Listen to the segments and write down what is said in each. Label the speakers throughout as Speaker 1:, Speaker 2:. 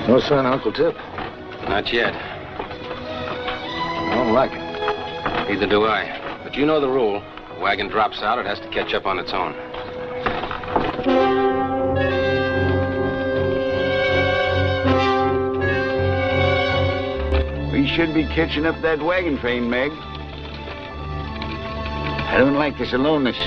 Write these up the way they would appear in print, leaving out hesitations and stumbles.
Speaker 1: No sign of Uncle Tip?
Speaker 2: Not yet.
Speaker 1: I don't like it.
Speaker 2: Neither do I. But you know the rule. If a wagon drops out, it has to catch up on its own.
Speaker 3: We should be catching up that wagon train, Meg. I don't like this aloneness.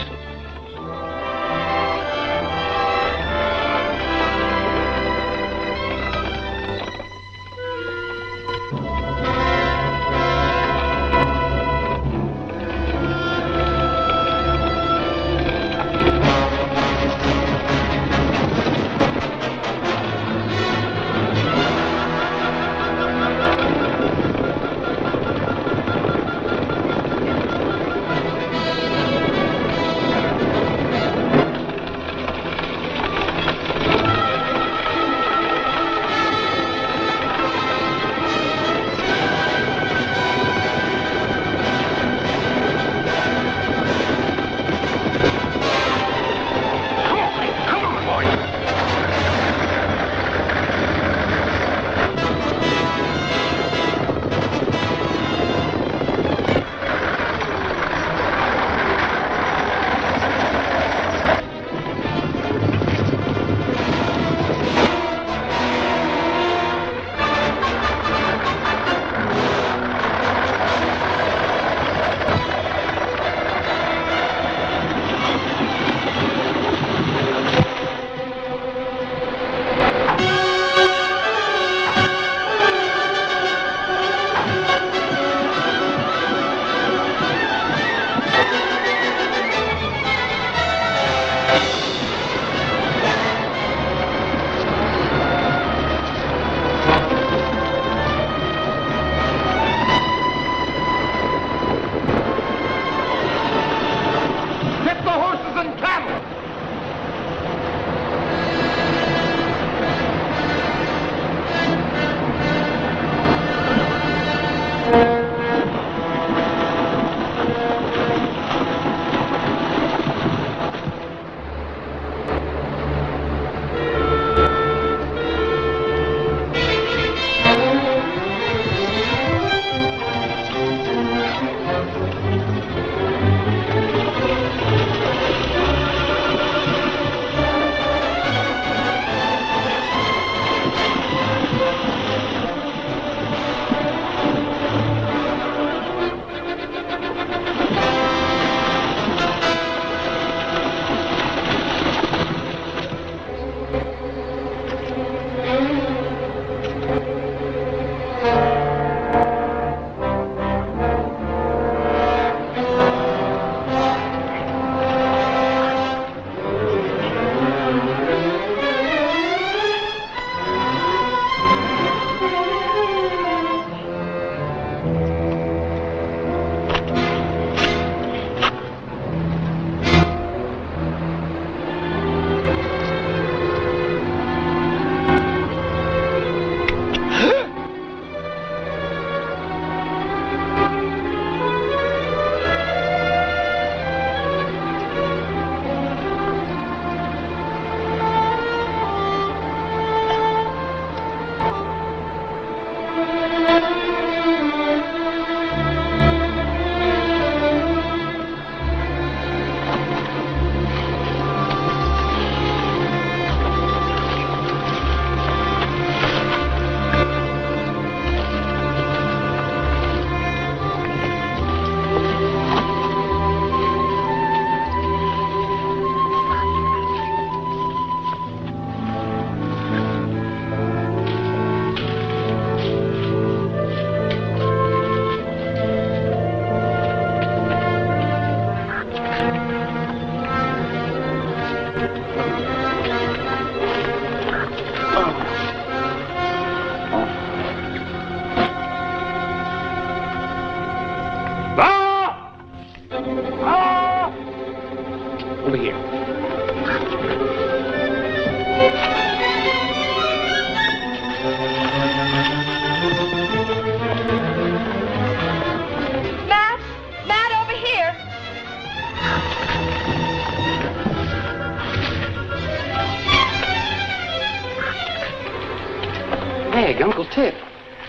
Speaker 2: Meg, Uncle Tip,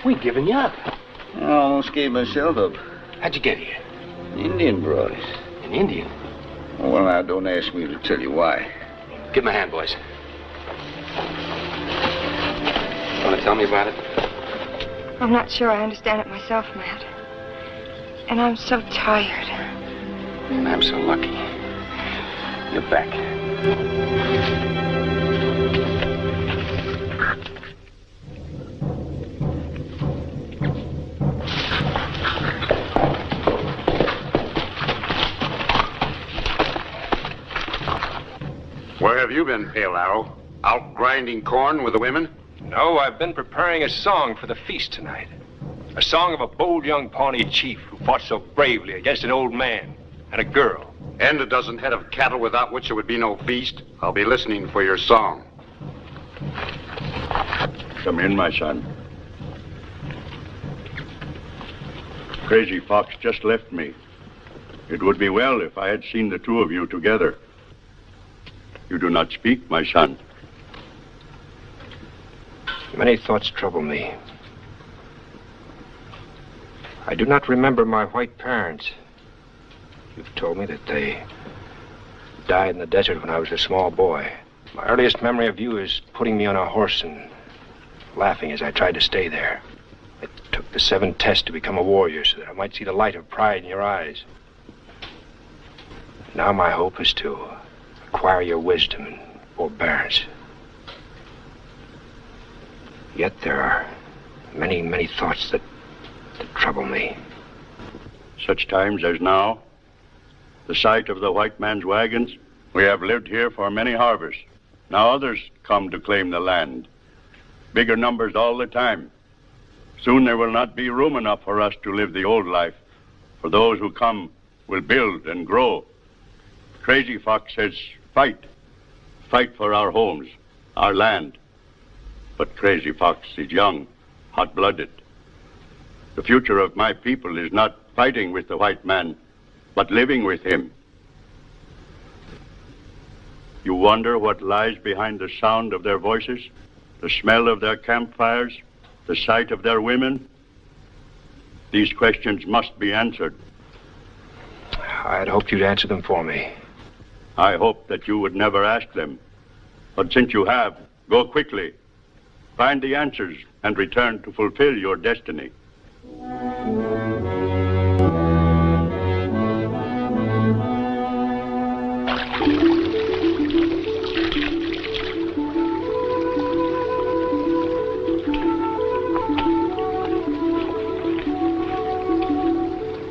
Speaker 2: we've given you up.
Speaker 3: I almost gave myself up.
Speaker 2: How'd you get here?
Speaker 3: Indian brought us.
Speaker 2: An Indian?
Speaker 3: Well, now, don't ask me to tell you why.
Speaker 2: Give him a hand, boys. Want to tell me about it?
Speaker 4: I'm not sure I understand it myself, Matt. And I'm so tired.
Speaker 2: And I'm so lucky. You're back.
Speaker 5: Where have you been, Pale Arrow? Out grinding corn with the women?
Speaker 6: No, I've been preparing a song for the feast tonight. A song of a bold young Pawnee chief who fought so bravely against an old man and a girl.
Speaker 5: And a dozen head of cattle without which there would be no feast. I'll be listening for your song.
Speaker 7: Come in, my son. Crazy Fox just left me. It would be well if I had seen the two of you together. You do not speak, my son.
Speaker 6: Many thoughts trouble me. I do not remember my white parents. You've told me that they died in the desert when I was a small boy. My earliest memory of you is putting me on a horse and laughing as I tried to stay there. It took the 7 tests to become a warrior so that I might see the light of pride in your eyes. Now my hope is to acquire your wisdom and forbearance. Yet there are many, many thoughts that trouble me.
Speaker 7: Such times as now, the sight of the white man's wagons, we have lived here for many harvests. Now others come to claim the land. Bigger numbers all the time. Soon there will not be room enough for us to live the old life, for those who come will build and grow. Crazy Fox says, fight. Fight for our homes, our land. But Crazy Fox is young, hot-blooded. The future of my people is not fighting with the white man, but living with him. You wonder what lies behind the sound of their voices, the smell of their campfires, the sight of their women? These questions must be answered.
Speaker 6: I had hoped you'd answer them for me.
Speaker 7: I hope that you would never ask them. But since you have, go quickly. Find the answers and return to fulfill your destiny.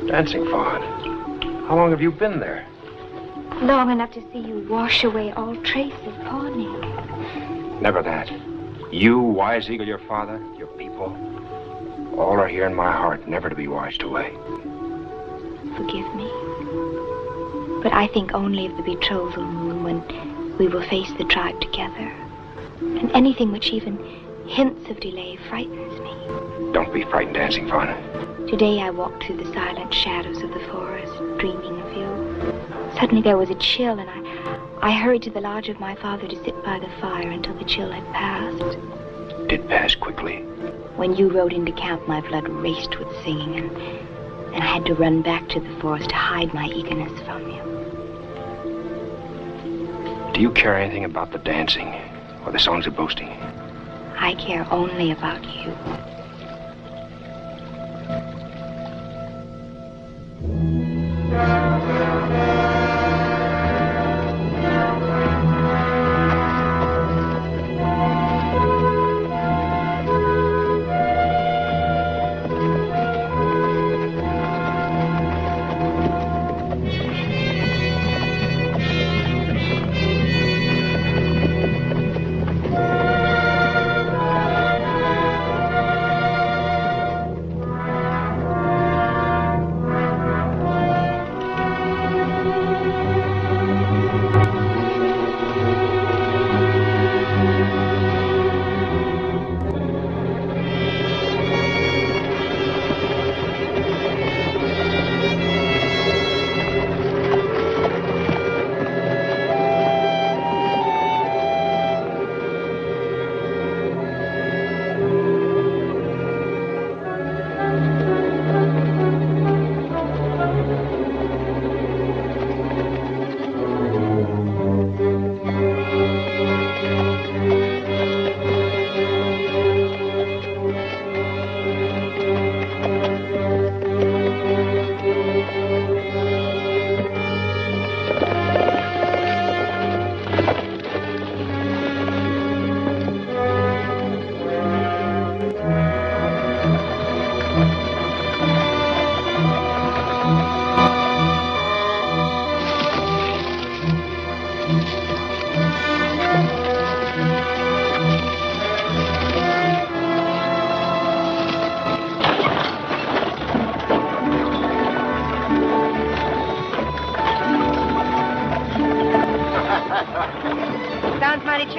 Speaker 6: Dancing Fawn, how long have you been there?
Speaker 4: Long enough to see you wash away all trace of Pawnee.
Speaker 6: Never that. You, Wise Eagle, your father, your people, all are here in my heart, never to be washed away.
Speaker 4: Forgive me. But I think only of the betrothal moon when we will face the tribe together. And anything which even hints of delay frightens me.
Speaker 6: Don't be frightened, Dancing Fawn.
Speaker 4: Today I walked through the silent shadows of the forest, dreaming of you. Suddenly there was a chill, and I hurried to the lodge of my father to sit by the fire until the chill had passed.
Speaker 6: It did pass quickly.
Speaker 4: When you rode into camp, my blood raced with singing, and I had to run back to the forest to hide my eagerness from you.
Speaker 6: Do you care anything about the dancing or the songs of boasting?
Speaker 4: I care only about you.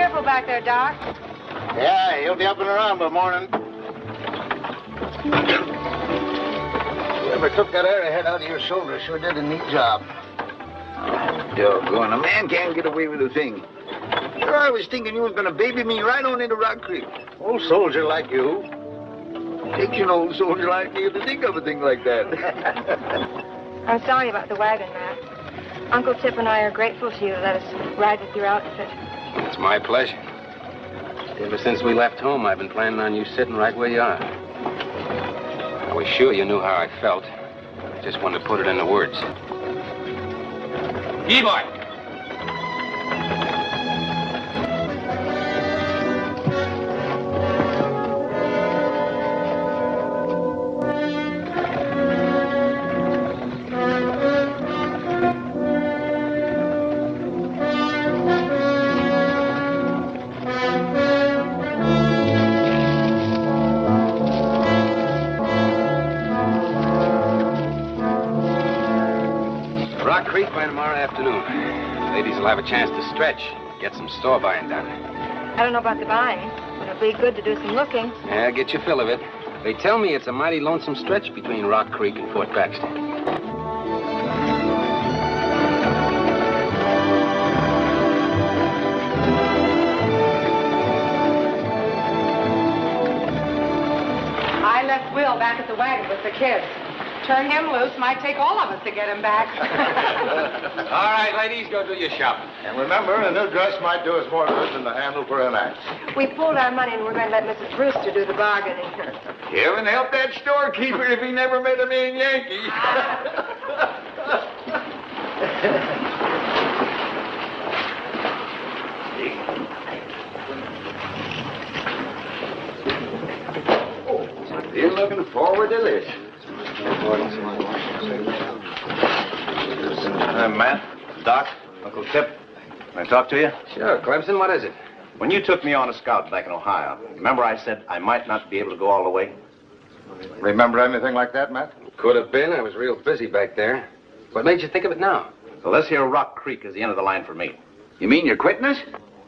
Speaker 8: careful back there, Doc.
Speaker 3: Yeah, he'll be up and around by morning.
Speaker 1: Whoever took that arrowhead out of your shoulder sure did a neat job.
Speaker 3: Oh, doggone, a man can't get away with a thing. Sure, I was thinking you was going to baby me right on into Rock Creek.
Speaker 1: Old soldier like you.
Speaker 3: Takes an old soldier like me to think of a thing like that.
Speaker 8: I'm sorry about the wagon, Matt. Uncle Tip and I are grateful to you to let us ride with your outfit.
Speaker 2: It's my pleasure. Ever since we left home, I've been planning on you sitting right where you are. I was sure you knew how I felt. I just wanted to put it into words. E-boy! Rock Creek by tomorrow afternoon. Ladies will have a chance to stretch, get some store buying done.
Speaker 8: I don't know about the buying, but it'll be good to do some looking.
Speaker 2: Yeah, get your fill of it. They tell me it's a mighty lonesome stretch between Rock Creek and Fort Baxter.
Speaker 9: I left Will back at the wagon with the kids. Turn him loose, might take all of us to get him back.
Speaker 2: All right, ladies, go do your shopping.
Speaker 1: And remember, a new dress might do us more good than the handle for an axe.
Speaker 8: We pulled our money and we're going to let Mrs. Brewster do the bargaining.
Speaker 3: Heaven help that storekeeper if he never met a mean Yankee. You're looking forward to this.
Speaker 10: Matt, Doc, Uncle Tip. Can I talk to you?
Speaker 2: Sure, Clemson, what is it?
Speaker 10: When you took me on a scout back in Ohio, remember I said I might not be able to go all the way?
Speaker 1: Remember anything like that, Matt?
Speaker 2: Could have been. I was real busy back there. What made you think of it now?
Speaker 10: Well, this here Rock Creek is the end of the line for me.
Speaker 3: You mean you're quitting us?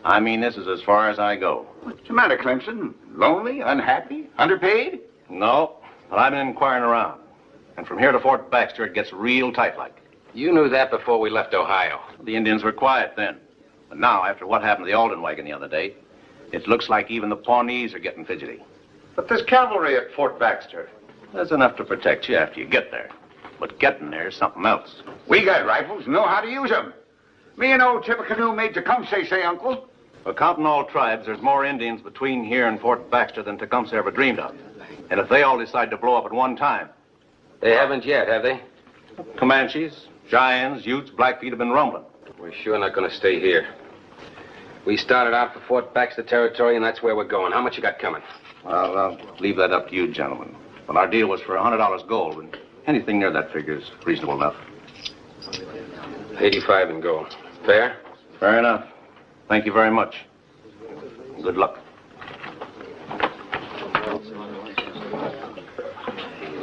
Speaker 10: I mean, this is as far as I go.
Speaker 3: What's the matter, Clemson? Lonely? Unhappy? Underpaid?
Speaker 10: No, but I've been inquiring around. And from here to Fort Baxter, it gets real tight like.
Speaker 2: You knew that before we left Ohio.
Speaker 10: The Indians were quiet then. But now, after what happened to the Alden wagon the other day, it looks like even the Pawnees are getting fidgety.
Speaker 1: But there's cavalry at Fort Baxter.
Speaker 10: There's enough to protect you after you get there. But getting there is something else.
Speaker 3: We got rifles, know how to use them. Me and old Tippecanoe made Tecumseh say, Uncle.
Speaker 10: For counting all tribes, there's more Indians between here and Fort Baxter than Tecumseh ever dreamed of. And if they all decide to blow up at one time...
Speaker 2: They haven't yet, have they?
Speaker 10: Comanches, Cheyennes, Utes, Blackfeet have been rumbling.
Speaker 2: We're sure not going to stay here. We started out for Fort Baxter territory, and that's where we're going. How much you got coming?
Speaker 10: Well, I'll leave that up to you, gentlemen. But our deal was for $100 gold, and anything near that figure is reasonable enough.
Speaker 2: 85 in gold. Fair?
Speaker 10: Fair enough. Thank you very much. Good luck.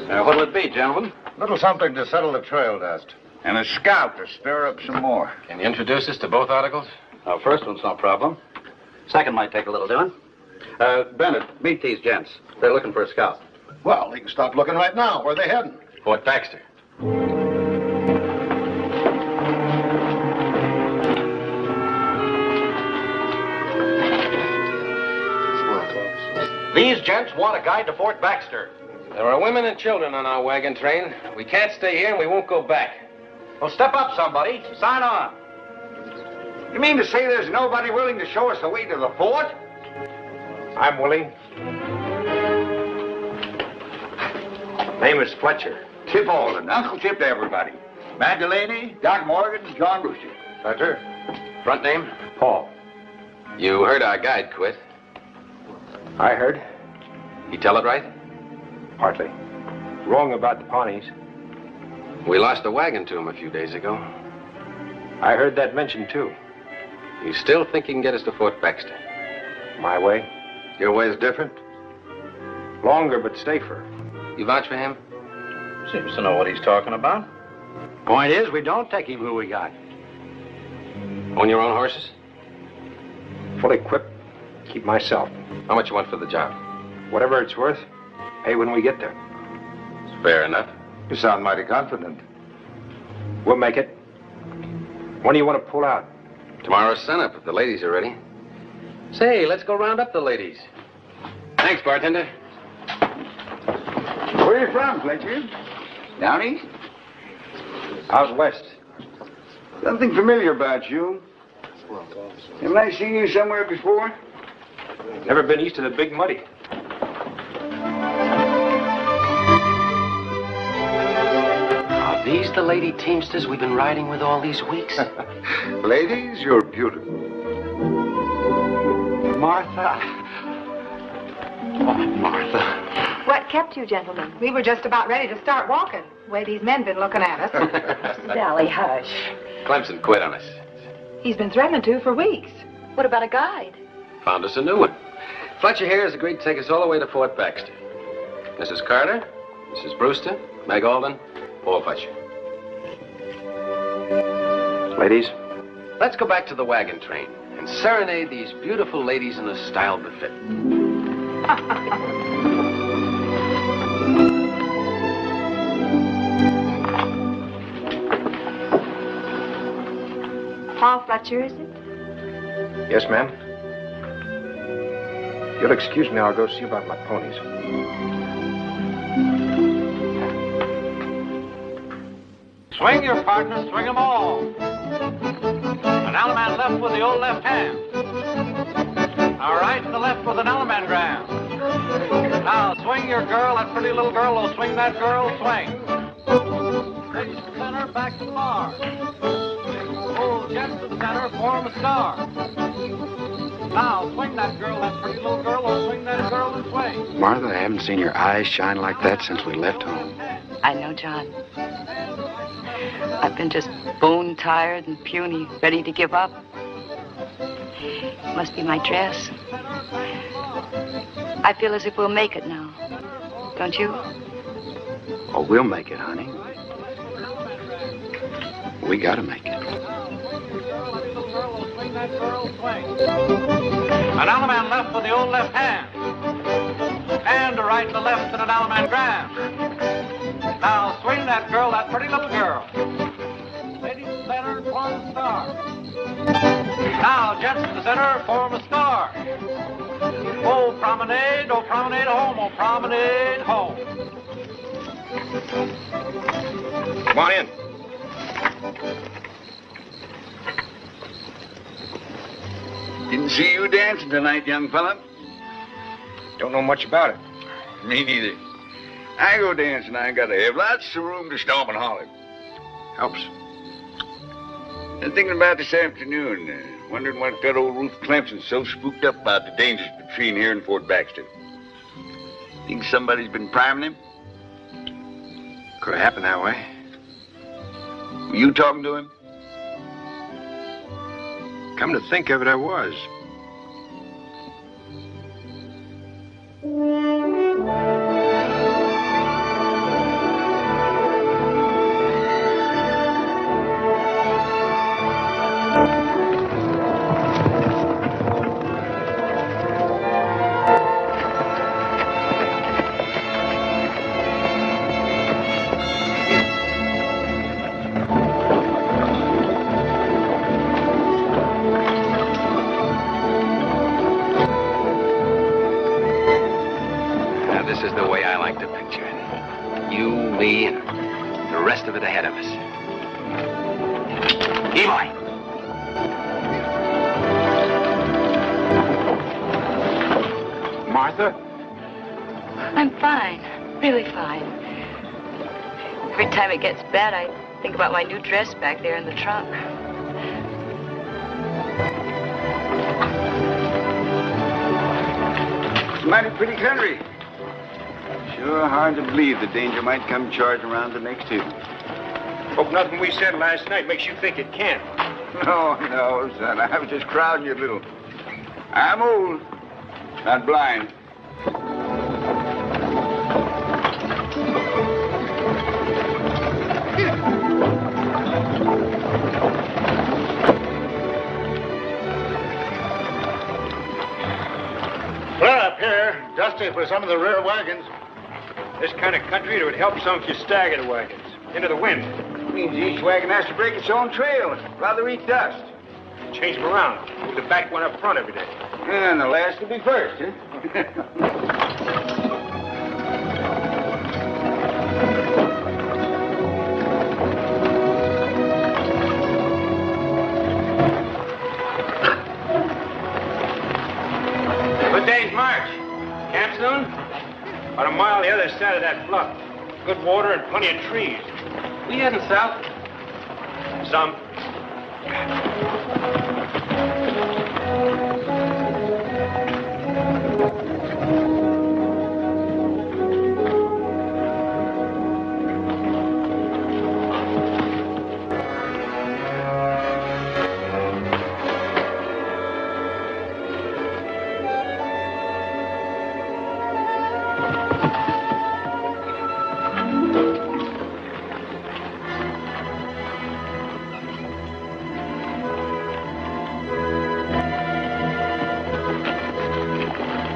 Speaker 10: What'll it be, gentlemen?
Speaker 1: Little something to settle the trail dust.
Speaker 3: And a scout to stir up some more.
Speaker 2: Can you introduce us to both articles?
Speaker 10: First one's no problem. Second might take a little doing. Bennett, meet these gents. They're looking for a scout.
Speaker 1: Well, they can stop looking right now. Where are they heading?
Speaker 2: Fort Baxter.
Speaker 10: These gents want a guide to Fort Baxter.
Speaker 2: There are women and children on our wagon train. We can't stay here, and we won't go back.
Speaker 10: Well, step up, somebody. Sign on.
Speaker 3: You mean to say there's nobody willing to show us the way to the fort?
Speaker 6: I'm willing. Name is Fletcher.
Speaker 3: Tip Alden, Uncle Tip to everybody. Matt Delaney, Doc Morgan, John Brewster.
Speaker 6: Fletcher.
Speaker 2: Front name?
Speaker 6: Paul.
Speaker 2: You heard our guide quit.
Speaker 6: I heard.
Speaker 2: You tell it right?
Speaker 6: Partly. Wrong about the Pawnees.
Speaker 2: We lost a wagon to him a few days ago.
Speaker 6: I heard that mentioned, too.
Speaker 2: You still think you can get us to Fort Baxter?
Speaker 6: My way?
Speaker 1: Your way's different?
Speaker 6: Longer, but safer.
Speaker 2: You vouch for him?
Speaker 10: Seems to know what he's talking about. Point is, we don't take him who we got.
Speaker 2: Own your own horses?
Speaker 6: Fully equipped, keep myself.
Speaker 2: How much you want for the job?
Speaker 6: Whatever it's worth, pay when we get there.
Speaker 2: It's fair enough.
Speaker 1: You sound mighty confident.
Speaker 6: We'll make it. When do you want to pull out?
Speaker 2: Tomorrow's sunup, if the ladies are ready. Say, let's go round up the ladies. Thanks, bartender.
Speaker 3: Where are you from, Fletcher? Down east?
Speaker 6: Out west.
Speaker 3: Something familiar about you. Haven't I seen you somewhere before?
Speaker 6: Never been east of the Big Muddy.
Speaker 2: Are these the lady teamsters we've been riding with all these weeks?
Speaker 1: Ladies, you're beautiful.
Speaker 10: Martha. Oh, Martha.
Speaker 8: What kept you, gentlemen?
Speaker 9: We were just about ready to start walking, the way these men been looking at us.
Speaker 11: Sally, hush.
Speaker 2: Clemson quit on us.
Speaker 9: He's been threatening to for weeks.
Speaker 11: What about a guide?
Speaker 2: Found us a new one. Fletcher here has agreed to take us all the way to Fort Baxter. Mrs. Carter, Mrs. Brewster, Meg Alden, Paul Fletcher.
Speaker 6: Ladies,
Speaker 2: Let's go back to the wagon train and serenade these beautiful ladies in a style befit.
Speaker 8: Paul Fletcher, is it?
Speaker 6: yes, ma'am. You'll excuse me, I'll go see about my ponies.
Speaker 10: Swing your partner, swing them all. An Alaman left with the old left hand. All right, and the left with an Alaman grab. Now swing your girl, that pretty little girl. Oh, swing that girl, swing. Take to the center, back to the bar. Oh, jet to the center, form a star. Now swing that girl, that pretty little girl. Oh, swing that girl and swing.
Speaker 12: Martha, I haven't seen your eyes shine like that since we left home.
Speaker 11: I know, John. I've been just bone tired and puny, ready to give up. Must be my dress. I feel as if we'll make it now. Don't you?
Speaker 12: Oh, we'll make it, honey. We gotta make it.
Speaker 10: An Alaman left with the old left hand. And a right to left and an Alaman grab. Now swing that girl, that pretty little girl. Ladies to the center, form a star. Now gents to the center, form a star. Oh, promenade home, oh, promenade home.
Speaker 6: Come on in.
Speaker 3: Didn't see you dancing tonight, young fella.
Speaker 6: Don't know much about it.
Speaker 3: Me neither. I go dancing, I gotta have lots of room to stomp and holler.
Speaker 6: Helps.
Speaker 3: I'm thinking about this afternoon, wondering what that old Ruth Clemson's so spooked up about the dangers between here and Fort Baxter. Think somebody's been priming him?
Speaker 6: Could have happened that way.
Speaker 3: Were you talking to him?
Speaker 6: Come to think of it, I was.
Speaker 2: This is the way I like to picture it. You, me, and the rest of it ahead of us. Eli!
Speaker 6: Martha?
Speaker 11: I'm fine. Really fine. Every time it gets bad, I think about my new dress back there in the trunk.
Speaker 3: It's a mighty pretty country. Sure hard to believe the danger might come charging around the next hill.
Speaker 6: Hope nothing we said last night makes you think it can't.
Speaker 3: No, son. I was just crowding you a little. I'm old, not blind.
Speaker 1: dusty for some of the rear wagons.
Speaker 6: This kind of country, it would help some if you stagger the wagons into the wind.
Speaker 3: It means each wagon has to break its own trail. Rather eat dust.
Speaker 6: Change them around. Move the back one up front every day.
Speaker 3: And the last to be first, huh?
Speaker 6: Good day's march. Camp soon? About a mile the other side of that bluff. Good water and plenty of trees.
Speaker 2: We heading south?
Speaker 6: Some.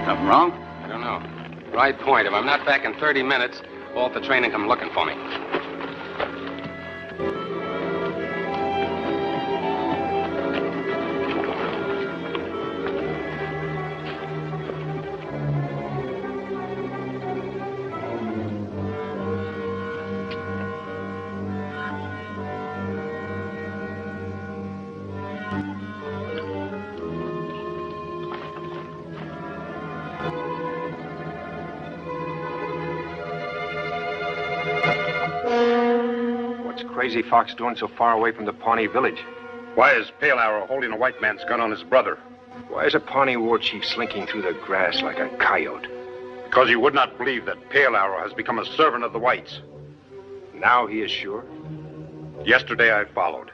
Speaker 3: Something wrong?
Speaker 2: I don't know. Right point. If I'm not back in 30 minutes, halt the train and come looking for me.
Speaker 6: What's Crazy Fox doing so far away from the Pawnee village?
Speaker 5: Why is Pale Arrow holding a white man's gun on his brother?
Speaker 6: Why is a Pawnee war chief slinking through the grass like a coyote?
Speaker 5: Because he would not believe that Pale Arrow has become a servant of the whites.
Speaker 6: Now he is sure?
Speaker 5: Yesterday I followed.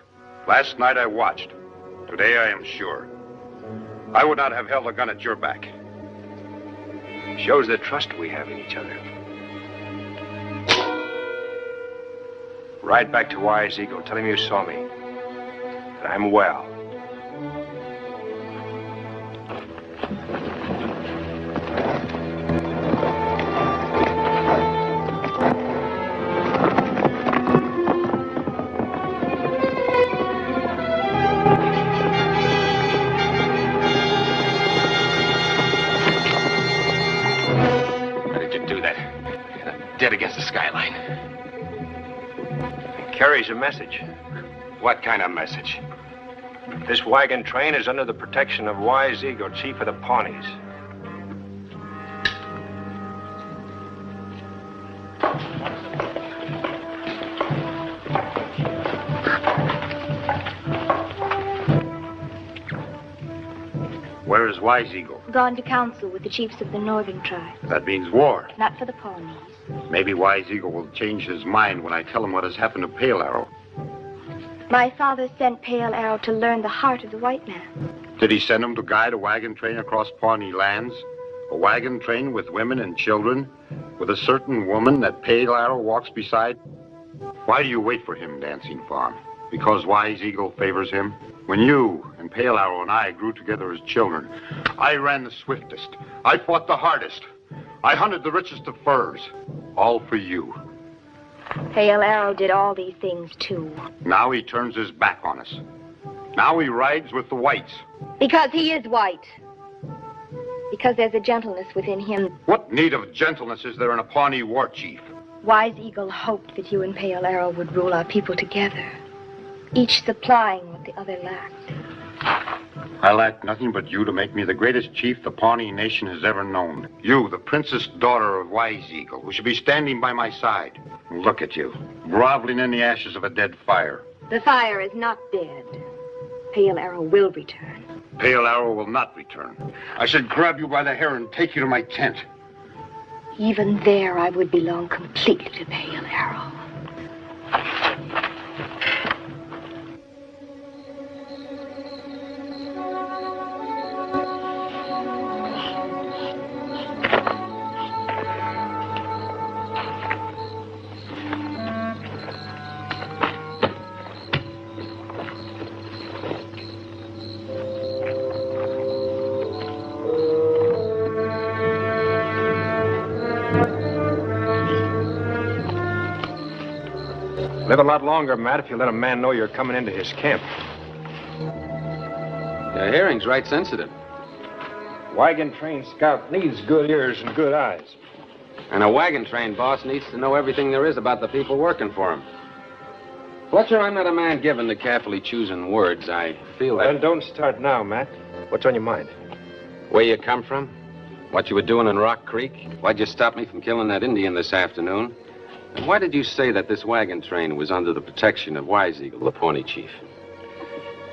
Speaker 5: Last night I watched. Today I am sure. I would not have held a gun at your back.
Speaker 6: Shows the trust we have in each other. Ride back to Wise Eagle. Tell him you saw me. That I'm well.
Speaker 2: How did you do that? Dead against the skyline.
Speaker 6: Carries a message.
Speaker 2: What kind of message?
Speaker 6: This wagon train is under the protection of Wise Eagle, chief of the Pawnees.
Speaker 5: Where is Wise Eagle?
Speaker 4: Gone to council with the chiefs of the northern tribes.
Speaker 5: That means war.
Speaker 4: Not for the Pawnees.
Speaker 5: Maybe Wise Eagle will change his mind when I tell him what has happened to Pale Arrow.
Speaker 4: My father sent Pale Arrow to learn the heart of the white man.
Speaker 5: Did he send him to guide a wagon train across Pawnee lands? A wagon train with women and children? With a certain woman that Pale Arrow walks beside? Why do you wait for him, Dancing Fawn? Because Wise Eagle favors him? When you and Pale Arrow and I grew together as children, I ran the swiftest. I fought the hardest. I hunted the richest of furs. All for you.
Speaker 4: Pale Arrow did all these things, too.
Speaker 5: Now he turns his back on us. Now he rides with the whites.
Speaker 4: Because he is white. Because there's a gentleness within him.
Speaker 5: What need of gentleness is there in a Pawnee war chief?
Speaker 4: Wise Eagle hoped that you and Pale Arrow would rule our people together, each supplying what the other lacked.
Speaker 5: I lack nothing but you to make me the greatest chief the Pawnee nation has ever known. You, the princess daughter of Wise Eagle, who should be standing by my side. Look at you, groveling in the ashes of a dead fire.
Speaker 4: The fire is not dead. Pale Arrow will return.
Speaker 5: Pale Arrow will not return. I should grab you by the hair and take you to my tent.
Speaker 4: Even there, I would belong completely to Pale Arrow.
Speaker 6: Live a lot longer, Matt, if you let a man know you're coming into his camp.
Speaker 2: Your hearing's right sensitive.
Speaker 6: Wagon train scout needs good ears and good eyes.
Speaker 2: And a wagon train boss needs to know everything there is about the people working for him. Fletcher, I'm not a man given to carefully choosing words. I feel that...
Speaker 6: Then don't start now, Matt. What's on your mind?
Speaker 2: Where you come from? What you were doing in Rock Creek? Why'd you stop me from killing that Indian this afternoon? And why did you say that this wagon train was under the protection of Wise Eagle, the Pawnee chief?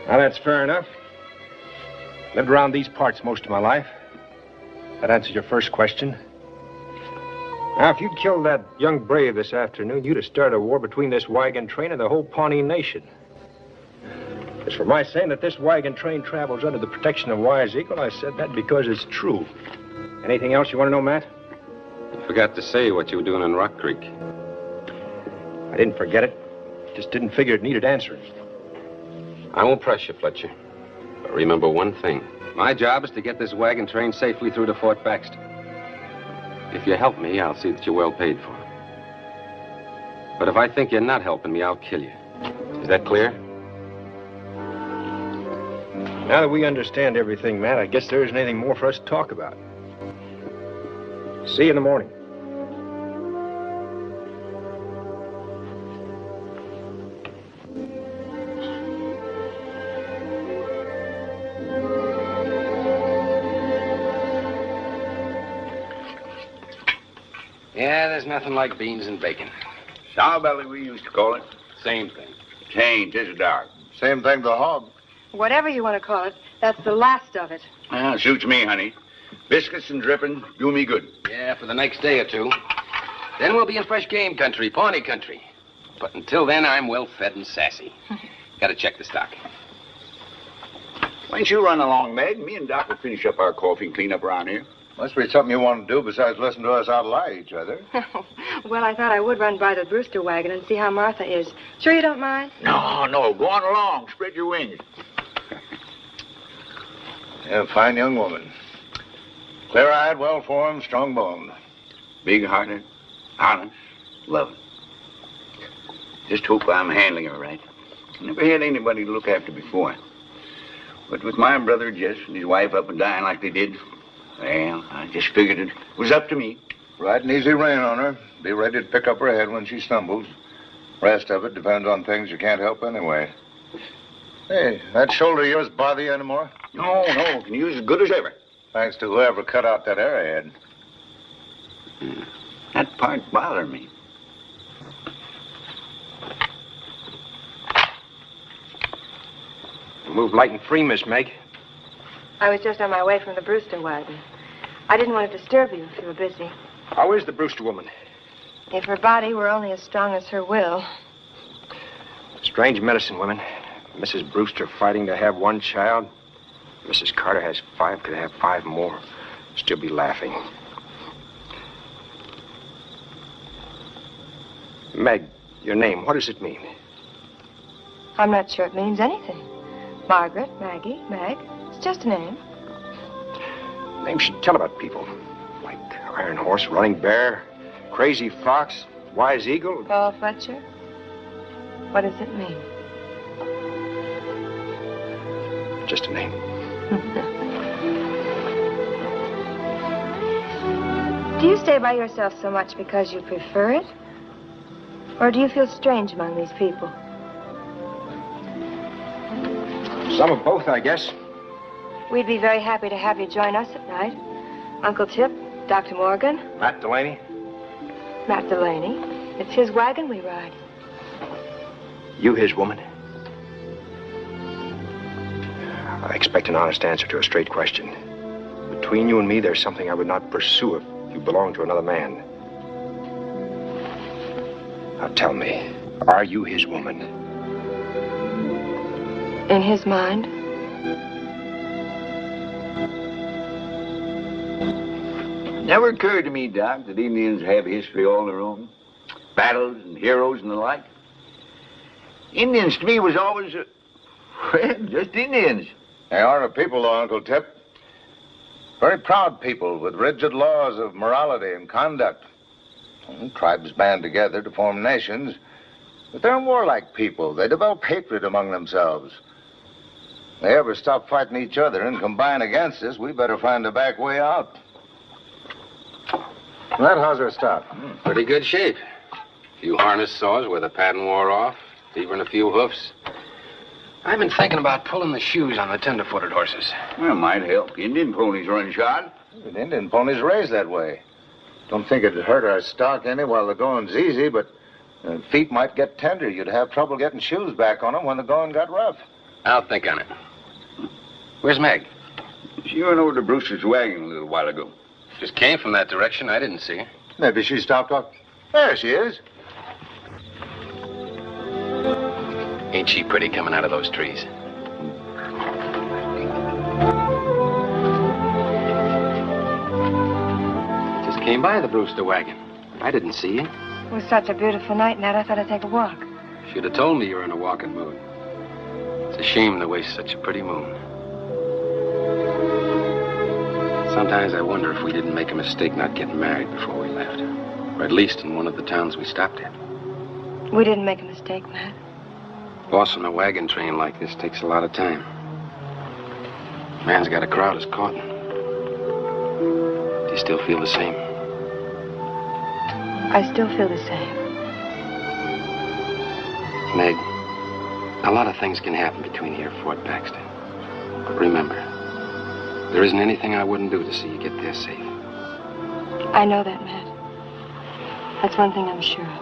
Speaker 6: Now, that's fair enough. Lived around these parts most of my life. That answers your first question. Now, if you'd killed that young brave this afternoon, you'd have started a war between this wagon train and the whole Pawnee nation. As for my saying that this wagon train travels under the protection of Wise Eagle, I said that because it's true. Anything else you want to know, Matt?
Speaker 2: You forgot to say what you were doing in Rock Creek.
Speaker 6: I didn't forget it. Just didn't figure it needed answering.
Speaker 2: I won't press you, Fletcher. But remember one thing. My job is to get this wagon train safely through to Fort Baxter. If you help me, I'll see that you're well paid for. But if I think you're not helping me, I'll kill you. Is that clear?
Speaker 6: Now that we understand everything, Matt, I guess there isn't anything more for us to talk about. See you in the morning.
Speaker 2: Yeah, there's nothing like beans and bacon.
Speaker 3: Sow-belly, we used to call it.
Speaker 2: Same thing.
Speaker 3: Change, tis a dark.
Speaker 1: Same thing to hog.
Speaker 8: Whatever you want to call it, that's the last of it.
Speaker 3: Suits me, honey. Biscuits and dripping do me good.
Speaker 2: Yeah, for the next day or two. Then we'll be in fresh game country, Pawnee country. But until then, I'm well fed and sassy. Gotta check the stock.
Speaker 3: Why don't you run along, Meg? Me and Doc will finish up our coffee and clean up around here.
Speaker 1: Must be something you want to do besides listen to us out-lie each other.
Speaker 8: Well, I thought I would run by the Brewster wagon and see how Martha is. Sure you don't mind?
Speaker 3: No. Go on along. Spread your wings.
Speaker 1: Yeah, fine young woman. Clear-eyed, well-formed, strong-boned.
Speaker 3: Big-hearted, honest, loving. Just hope I'm handling her right. Never had anybody to look after before. But with my brother Jess and his wife up and dying like they did, well, I just figured it was up to me.
Speaker 1: Ride an easy rein on her. Be ready to pick up her head when she stumbles. Rest of it depends on things you can't help anyway. Hey, that shoulder of yours bother you anymore?
Speaker 3: No. Can use as good as ever.
Speaker 1: Thanks to whoever cut out that arrowhead.
Speaker 3: That part bothered me.
Speaker 6: Move light and free, Miss Meg.
Speaker 8: I was just on my way from the Brewster wagon. I didn't want to disturb you if you were busy.
Speaker 6: How is the Brewster woman?
Speaker 8: If her body were only as strong as her will.
Speaker 6: Strange medicine, women. Mrs. Brewster fighting to have one child. Mrs. Carter has 5, could have 5 more. Still be laughing. Meg, your name, what does it mean?
Speaker 8: I'm not sure it means anything. Margaret, Maggie, Meg. It's just a name.
Speaker 6: Names should tell about people. Like Iron Horse, Running Bear, Crazy Fox, Wise Eagle.
Speaker 8: Oh, Fletcher, what does it mean?
Speaker 6: Just a name.
Speaker 8: Do you stay by yourself so much because you prefer it? Or do you feel strange among these people?
Speaker 6: Some of both, I guess.
Speaker 8: We'd be very happy to have you join us at night. Uncle Tip, Dr. Morgan.
Speaker 6: Matt Delaney.
Speaker 8: Matt Delaney. It's his wagon we ride.
Speaker 6: You his woman? I expect an honest answer to a straight question. Between you and me, there's something I would not pursue if you belonged to another man. Now tell me, are you his woman?
Speaker 8: In his mind?
Speaker 3: Never occurred to me, Doc, that Indians have history all their own. Battles and heroes and the like. Indians to me was always, well, just Indians.
Speaker 1: They are a people, though, Uncle Tip. Very proud people with rigid laws of morality and conduct. Tribes band together to form nations, But they're warlike people. They develop hatred among themselves. If they ever stop fighting each other and combine against us, we better find a back way out. That how's our stock?
Speaker 2: Pretty good shape. A few harness saws where the pattern wore off, even a few hoofs. I've been thinking about pulling the shoes on the tender-footed horses.
Speaker 3: Well, might help. Indian ponies run shod.
Speaker 1: The Indian ponies raised that way. Don't think it'd hurt our stock any while the going's easy, but feet might get tender. You'd have trouble getting shoes back on them when the going got rough.
Speaker 2: I'll think on it. Where's Meg?
Speaker 3: She went over to Brewster's wagon a little while ago.
Speaker 2: Just came from that direction. I didn't see her.
Speaker 1: Maybe she stopped off. There she is.
Speaker 2: Ain't she pretty coming out of those trees? Just came by the Brewster wagon. I didn't see you.
Speaker 8: It was such a beautiful night, Ned. I thought I'd take a walk.
Speaker 2: Should have told me you were in a walking mood. It's a shame to waste such a pretty moon. Sometimes I wonder if we didn't make a mistake not getting married before we left. Or at least in one of the towns we stopped at.
Speaker 8: We didn't make a mistake, Ned.
Speaker 2: Bossing a wagon train like this takes a lot of time. Man's got a crowd as caught. Do you still feel the same?
Speaker 8: I still feel the same.
Speaker 2: Meg, a lot of things can happen between here and Fort Baxter. But remember, there isn't anything I wouldn't do to see you get there safe.
Speaker 8: I know that, Ned. That's one thing I'm sure of.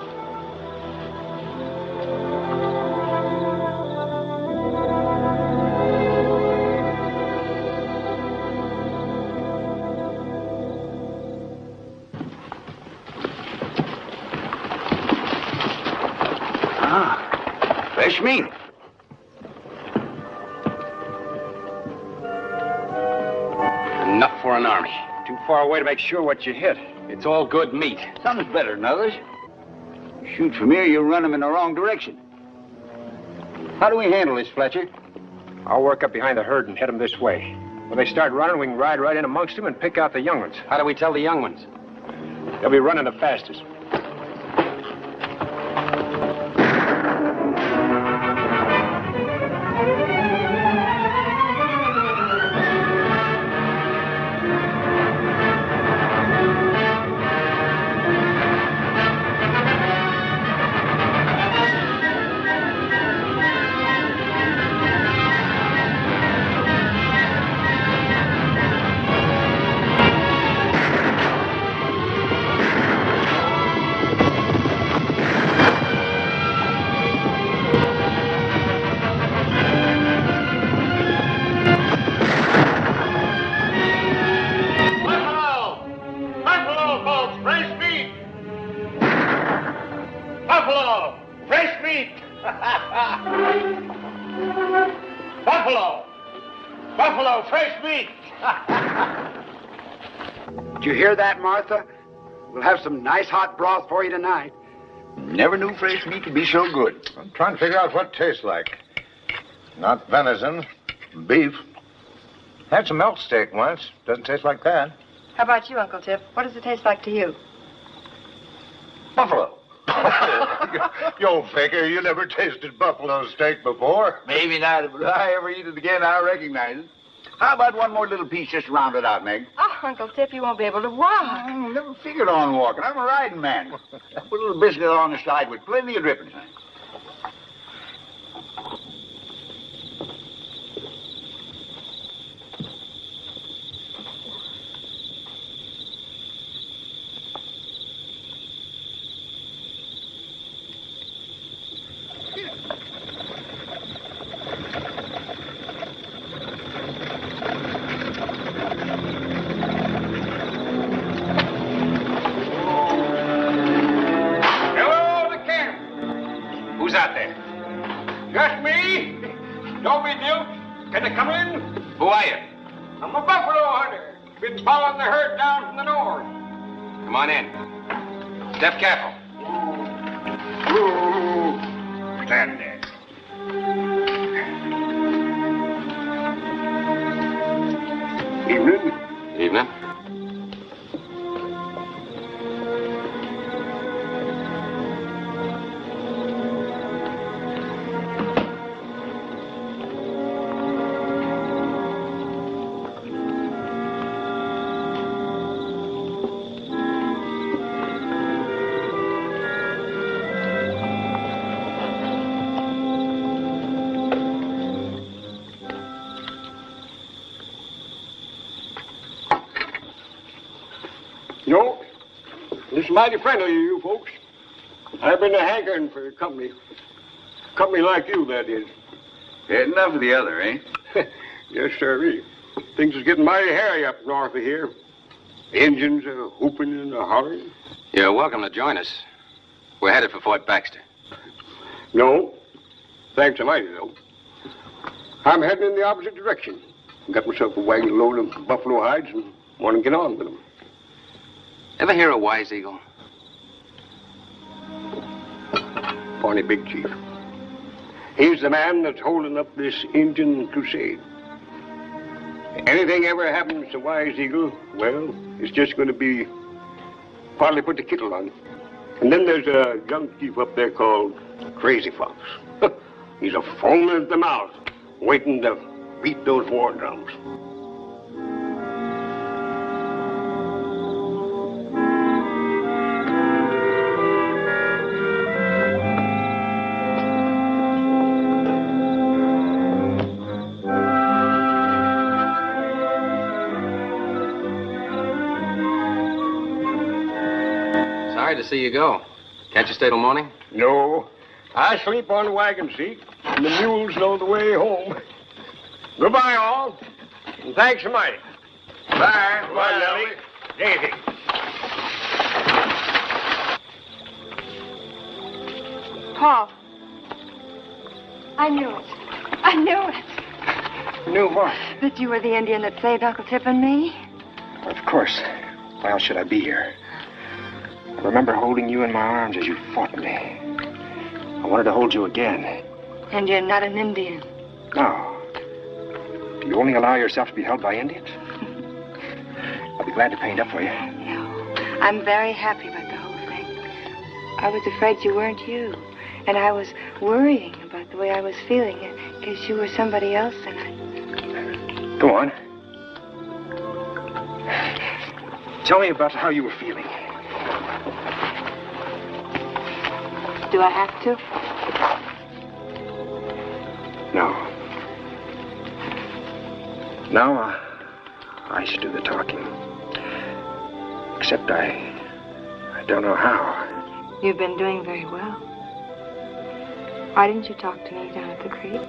Speaker 3: Fresh meat.
Speaker 2: Enough for an army.
Speaker 6: Too far away to make sure what you hit.
Speaker 2: It's all good meat.
Speaker 3: Some's better than others. You shoot from here, you'll run them in the wrong direction. How do we handle this, Fletcher?
Speaker 6: I'll work up behind the herd and head them this way. When they start running, we can ride right in amongst them and pick out the young ones.
Speaker 2: How do we tell the young ones?
Speaker 6: They'll be running the fastest.
Speaker 12: Did you hear that, Martha? We'll have some nice hot broth for you tonight.
Speaker 3: Never knew fresh meat could be so good.
Speaker 1: I'm trying to figure out what it tastes like. Not venison, beef. Had some elk steak once. Doesn't taste like that.
Speaker 8: How about you, Uncle Tip? What does it taste like to you?
Speaker 1: Buffalo. You old faker, you never tasted buffalo steak before.
Speaker 3: Maybe not, but if I ever eat it again, I'll recognize it. How about one more little piece just to round it out, Meg?
Speaker 8: Oh, Uncle Tip, you won't be able to walk.
Speaker 3: I never figured on walking. I'm a riding man. Put a little biscuit on the side with plenty of drippings.
Speaker 2: Who's out there?
Speaker 6: Just me. Don't be duped. Can I come in?
Speaker 2: Who are you?
Speaker 6: I'm a buffalo hunter. Been following the herd down from the north.
Speaker 2: Come on in. Step careful.
Speaker 6: Stand there.
Speaker 3: Evening.
Speaker 2: Evening.
Speaker 13: No, this is mighty friendly of you folks. I've been hankering for company. Company like you, that is.
Speaker 3: Had enough of the other, eh?
Speaker 13: Yes, sir. Things is getting mighty hairy up north of here. Engines are whooping and hollering.
Speaker 2: You're welcome to join us. We're headed for Fort Baxter.
Speaker 13: No, thanks a mighty, though. I'm heading in the opposite direction. Got myself a wagon load of buffalo hides and want to get on with them.
Speaker 2: Ever hear of Wise Eagle?
Speaker 13: Pawnee Big Chief. He's the man that's holding up this Indian crusade. Anything ever happens to Wise Eagle, well, it's just going to be partly put the kettle on. And then there's a young chief up there called Crazy Fox. He's a foaming at the mouth, waiting to beat those war drums.
Speaker 2: Sorry to see you go. Can't you stay till morning?
Speaker 13: No, I sleep on the wagon seat, and the mules know the way home. Goodbye, all, and thanks a mighty. Bye. Goodbye, Nellie. Daisy.
Speaker 8: Paul. I knew it. I knew it.
Speaker 6: Knew what?
Speaker 8: That you were the Indian that saved Uncle Tip and me.
Speaker 6: Of course. Why else should I be here? I remember holding you in my arms as you fought me. I wanted to hold you again.
Speaker 8: And you're not an Indian.
Speaker 6: No. Do you only allow yourself to be held by Indians? I'll be glad to paint up for you.
Speaker 8: No. I'm very happy about the whole thing. I was afraid you weren't you. And I was worrying about the way I was feeling in case you were somebody else and I...
Speaker 6: Go on. Tell me about how you were feeling.
Speaker 8: Do I have to?
Speaker 6: No. Now, I should do the talking. Except I don't know how.
Speaker 8: You've been doing very well. Why didn't you talk to me down at the creek?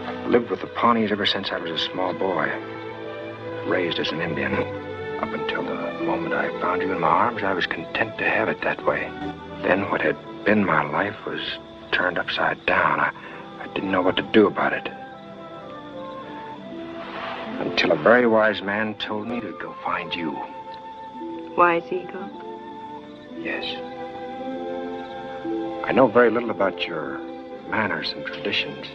Speaker 6: I lived with the Pawnees ever since I was a small boy. Raised as an Indian. Up until the moment I found you in my arms, I was content to have it that way. Then what had been my life was turned upside down. I didn't know what to do about it. Until a very wise man told me to go find you.
Speaker 8: Wise Eagle?
Speaker 6: Yes. I know very little about your manners and traditions.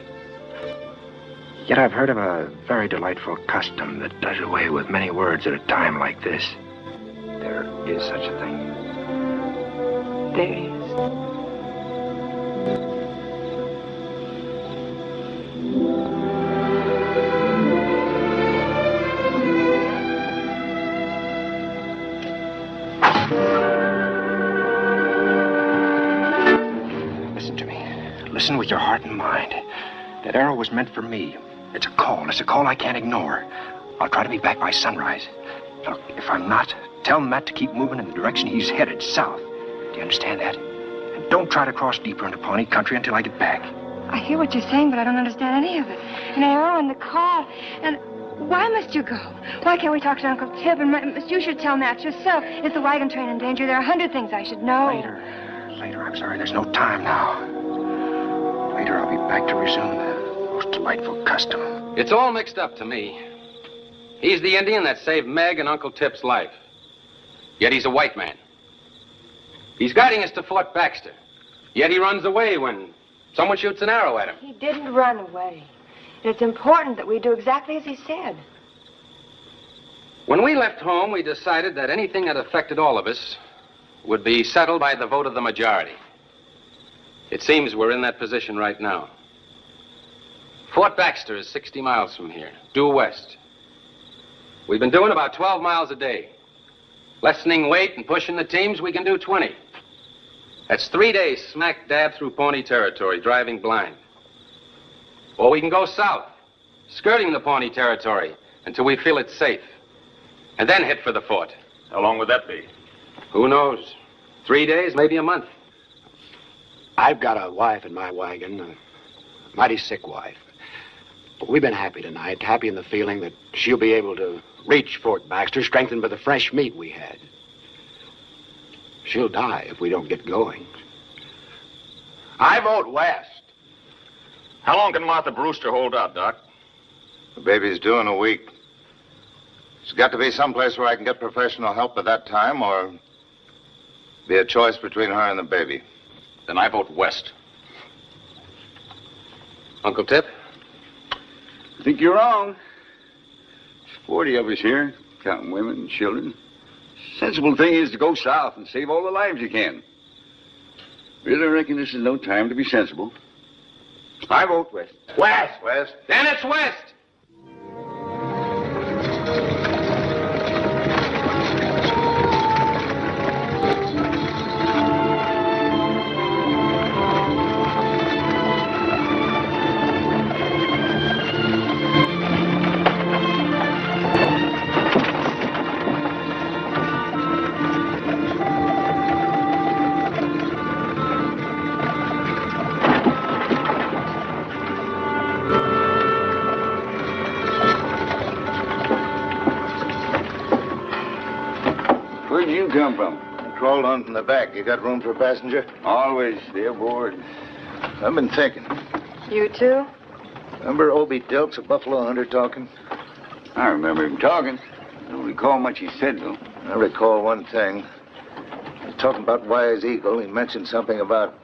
Speaker 6: Yet I've heard of a very delightful custom that does away with many words at a time like this. There is such a thing.
Speaker 8: There is.
Speaker 6: Listen to me. Listen with your heart and mind. That arrow was meant for me. It's a call. It's a call I can't ignore. I'll try to be back by sunrise. Look, if I'm not, tell Matt to keep moving in the direction he's headed, south. Do you understand that? And don't try to cross deeper into Pawnee country until I get back.
Speaker 8: I hear what you're saying, but I don't understand any of it. An arrow and the call, and why must you go? Why can't we talk to Uncle Tip? And you should tell Matt yourself. Is the wagon train in danger? There are 100 things I should know.
Speaker 6: Later, I'm sorry. There's no time now. Later, I'll be back to resume the most delightful custom.
Speaker 2: It's all mixed up to me. He's the Indian that saved Meg and Uncle Tip's life. Yet he's a white man. He's guiding us to Fort Baxter. Yet he runs away when someone shoots an arrow at him.
Speaker 8: He didn't run away. And it's important that we do exactly as he said.
Speaker 2: When we left home, we decided that anything that affected all of us would be settled by the vote of the majority. It seems we're in that position right now. Fort Baxter is 60 miles from here, due west. We've been doing about 12 miles a day. Lessening weight and pushing the teams, we can do 20. That's 3 days smack dab through Pawnee territory, driving blind. Or we can go south, skirting the Pawnee territory until we feel it's safe. And then hit for the fort.
Speaker 14: How long would that be?
Speaker 2: Who knows? 3 days, maybe a month.
Speaker 12: I've got a wife in my wagon, a mighty sick wife. But we've been happy tonight, happy in the feeling that she'll be able to reach Fort Baxter, strengthened by the fresh meat we had. She'll die if we don't get going. I vote west.
Speaker 14: How long can Martha Brewster hold out, Doc?
Speaker 1: The baby's due in a week. There's got to be someplace where I can get professional help at that time, or be a choice between her and the baby.
Speaker 14: Then I vote west.
Speaker 2: Uncle Tip?
Speaker 3: I think you're wrong. There's 40 of us here, counting women and children. Sensible thing is to go south and save all the lives you can. Really reckon this is no time to be sensible. I vote west.
Speaker 12: West!
Speaker 1: West?
Speaker 2: Then it's west!
Speaker 3: Where'd you come from?
Speaker 1: I crawled on from the back. You got room for a passenger?
Speaker 3: Always stay aboard.
Speaker 1: I've been thinking.
Speaker 8: You too?
Speaker 1: Remember Obie Dilks, a buffalo hunter, talking?
Speaker 3: I remember him talking. I don't recall much he said, though.
Speaker 1: I recall one thing. He was talking about Wise Eagle. He mentioned something about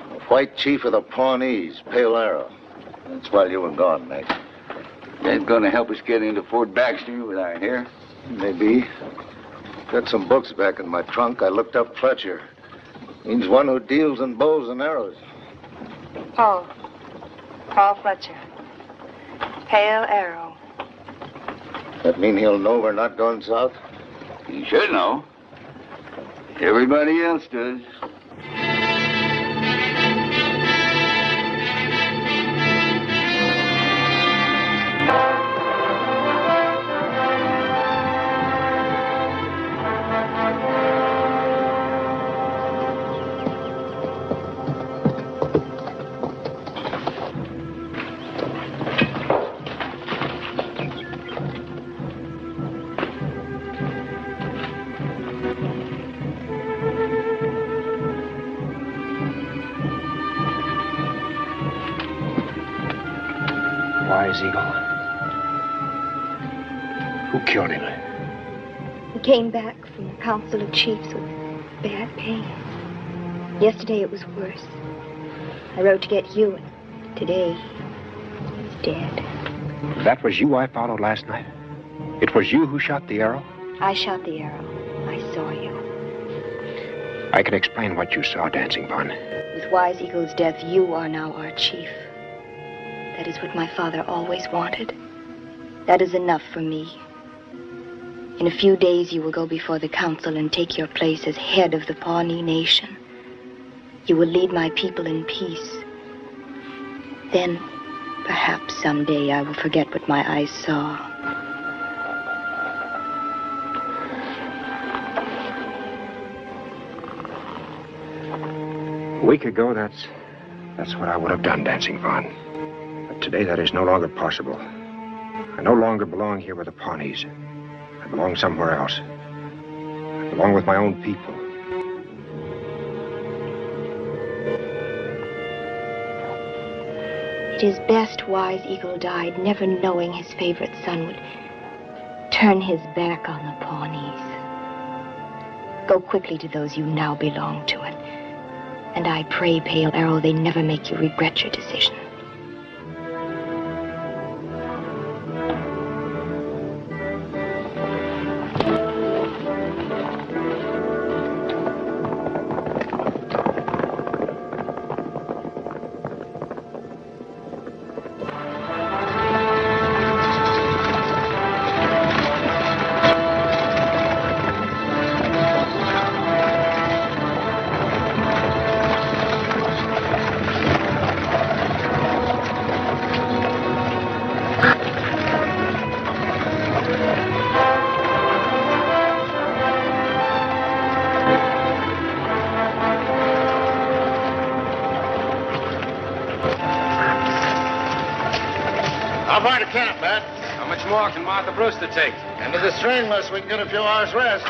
Speaker 1: a white chief of the Pawnees, Pale Arrow. That's while you were gone, Mac.
Speaker 3: That's gonna help us get into Fort Baxter with our hair?
Speaker 1: Maybe. Got some books back in my trunk. I looked up Fletcher. He's one who deals in bows and arrows.
Speaker 8: Paul Fletcher. Pale Arrow.
Speaker 1: That mean he'll know we're not going south?
Speaker 3: He should know. Everybody else does.
Speaker 6: Wise Eagle. Who killed him?
Speaker 4: He came back from the Council of Chiefs with bad pain. Yesterday it was worse. I rode to get you, and today he's dead.
Speaker 6: That was you I followed last night? It was you who shot the arrow?
Speaker 4: I shot the arrow. I saw you.
Speaker 6: I can explain what you saw, Dancing Bun.
Speaker 4: With Wise Eagle's death, you are now our chief. That is what my father always wanted. That is enough for me. In a few days, you will go before the council and take your place as head of the Pawnee Nation. You will lead my people in peace. Then, perhaps someday, I will forget what my eyes saw.
Speaker 6: A week ago, that's what I would have done, Dancing Fawn. But today, that is no longer possible. I no longer belong here with the Pawnees. I belong somewhere else. I belong with my own people.
Speaker 4: It is best Wise Eagle died, never knowing his favorite son would turn his back on the Pawnees. Go quickly to those you now belong to, and I pray, Pale Arrow, they never make you regret your decision.
Speaker 1: far to camp, Matt?
Speaker 2: How much more can Martha Brewster take?
Speaker 1: Into the stringless, we can get a few hours rest.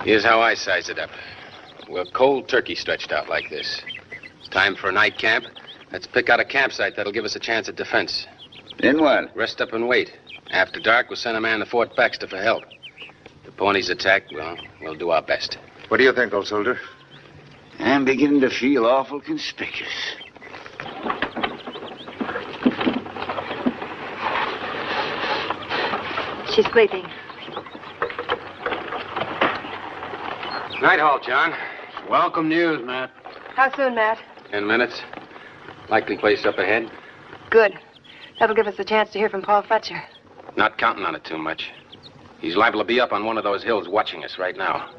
Speaker 2: Here's how I size it up. We're cold turkey stretched out like this. Time for a night camp. Let's pick out a campsite that'll give us a chance at defense.
Speaker 3: Then what?
Speaker 2: Rest up and wait. After dark, we'll send a man to Fort Baxter for help. If the Pawnees attack, well, we'll do our best.
Speaker 1: What do you think, old soldier?
Speaker 3: I'm beginning to feel awful conspicuous.
Speaker 8: She's sleeping.
Speaker 2: Night halt, John.
Speaker 10: Welcome news, Matt.
Speaker 8: How soon, Matt?
Speaker 2: 10 minutes. Likely place up ahead.
Speaker 8: Good. That'll give us a chance to hear from Paul Fletcher.
Speaker 2: Not counting on it too much. He's liable to be up on one of those hills watching us right now.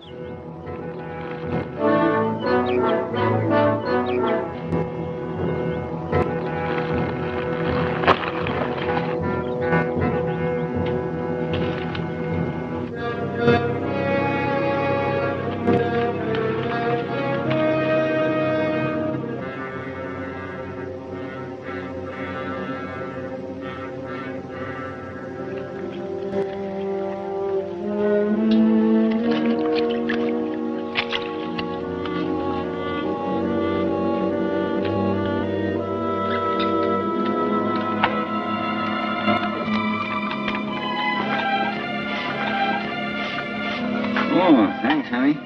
Speaker 3: Oh, thanks, honey.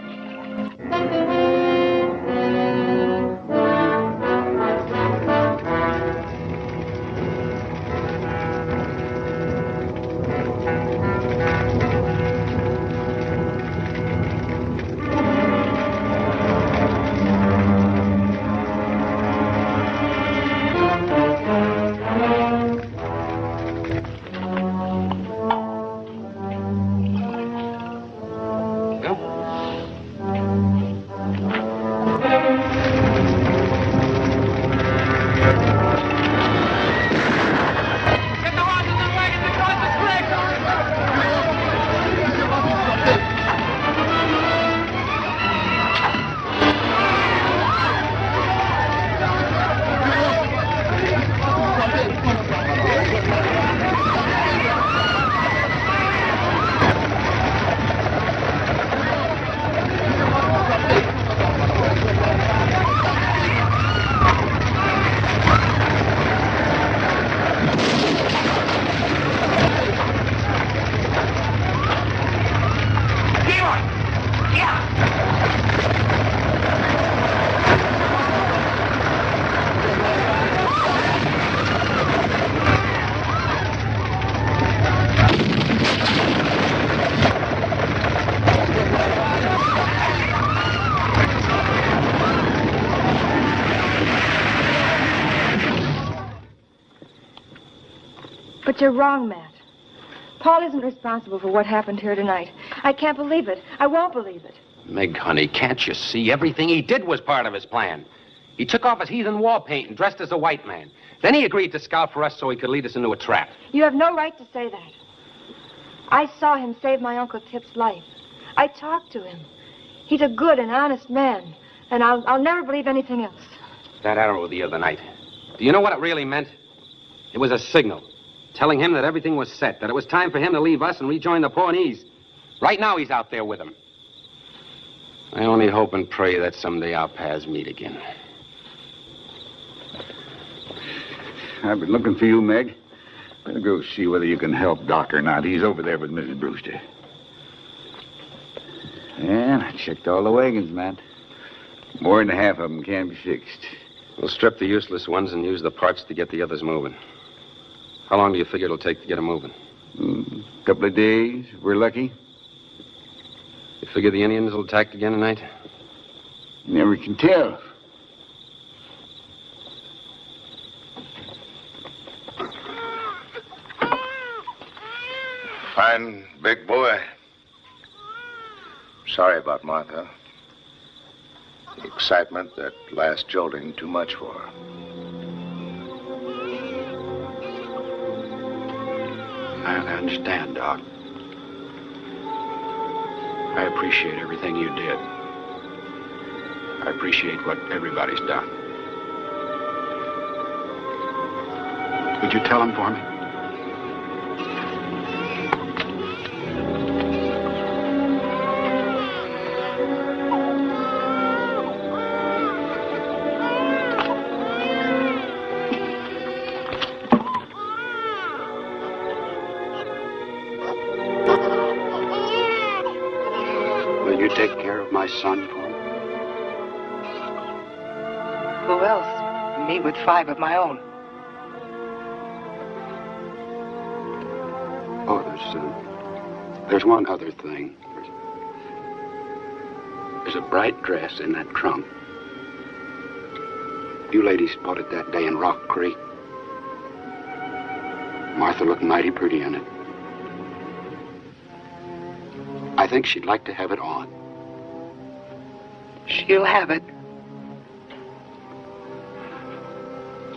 Speaker 8: But you're wrong, Matt. Paul isn't responsible for what happened here tonight. I can't believe it. I won't believe it.
Speaker 2: Meg, honey, can't you see? Everything he did was part of his plan. He took off his heathen war paint and dressed as a white man. Then he agreed to scout for us so he could lead us into a trap.
Speaker 8: You have no right to say that. I saw him save my Uncle Tip's life. I talked to him. He's a good and honest man, and I'll never believe anything else.
Speaker 2: That arrow the other night. Do you know what it really meant? It was a signal, telling him that everything was set, that it was time for him to leave us and rejoin the Pawnees. Right now he's out there with them. I only hope and pray that someday our paths meet again.
Speaker 3: I've been looking for you, Meg. Better go see whether you can help Doc or not. He's over there with Mrs. Brewster. And I checked all the wagons, Matt. More than half of them can be fixed.
Speaker 2: We'll strip the useless ones and use the parts to get the others moving. How long do you figure it'll take to get them moving?
Speaker 3: A couple of days, if we're lucky.
Speaker 2: You figure the Indians will attack again tonight?
Speaker 3: Never can tell.
Speaker 1: Fine big boy. Sorry about Martha. The excitement, that last jolting, too much for her.
Speaker 12: I understand, Doc. I appreciate everything you did.
Speaker 6: I appreciate what everybody's done.
Speaker 12: Would you tell him for me? Will you take care of my son for me?
Speaker 9: Who else? Me with 5 of my own.
Speaker 12: Oh, there's one other thing. There's a bright dress in that trunk. You ladies bought it that day in Rock Creek. Martha looked mighty pretty in it. I think she'd like to have it on.
Speaker 9: She'll have it.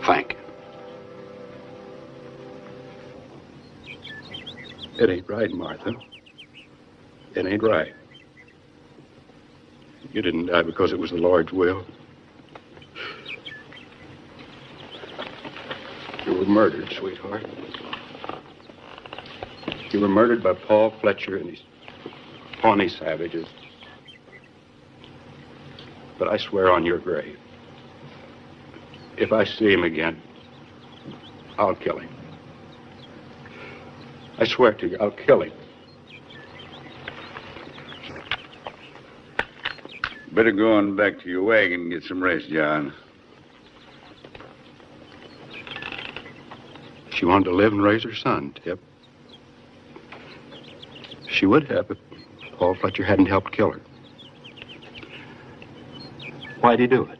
Speaker 12: Thank you.
Speaker 7: It ain't right, Martha. It ain't right. You didn't die because it was the Lord's will. You were murdered, sweetheart. You were murdered by Paul Fletcher and these Pawnee savages. But I swear on your grave, if I see him again, I'll kill him. I swear to you, I'll kill him.
Speaker 3: Better go on back to your wagon and get some rest, John.
Speaker 7: She wanted to live and raise her son, Tip. She would have if Paul Fletcher hadn't helped kill her. Why'd he do it?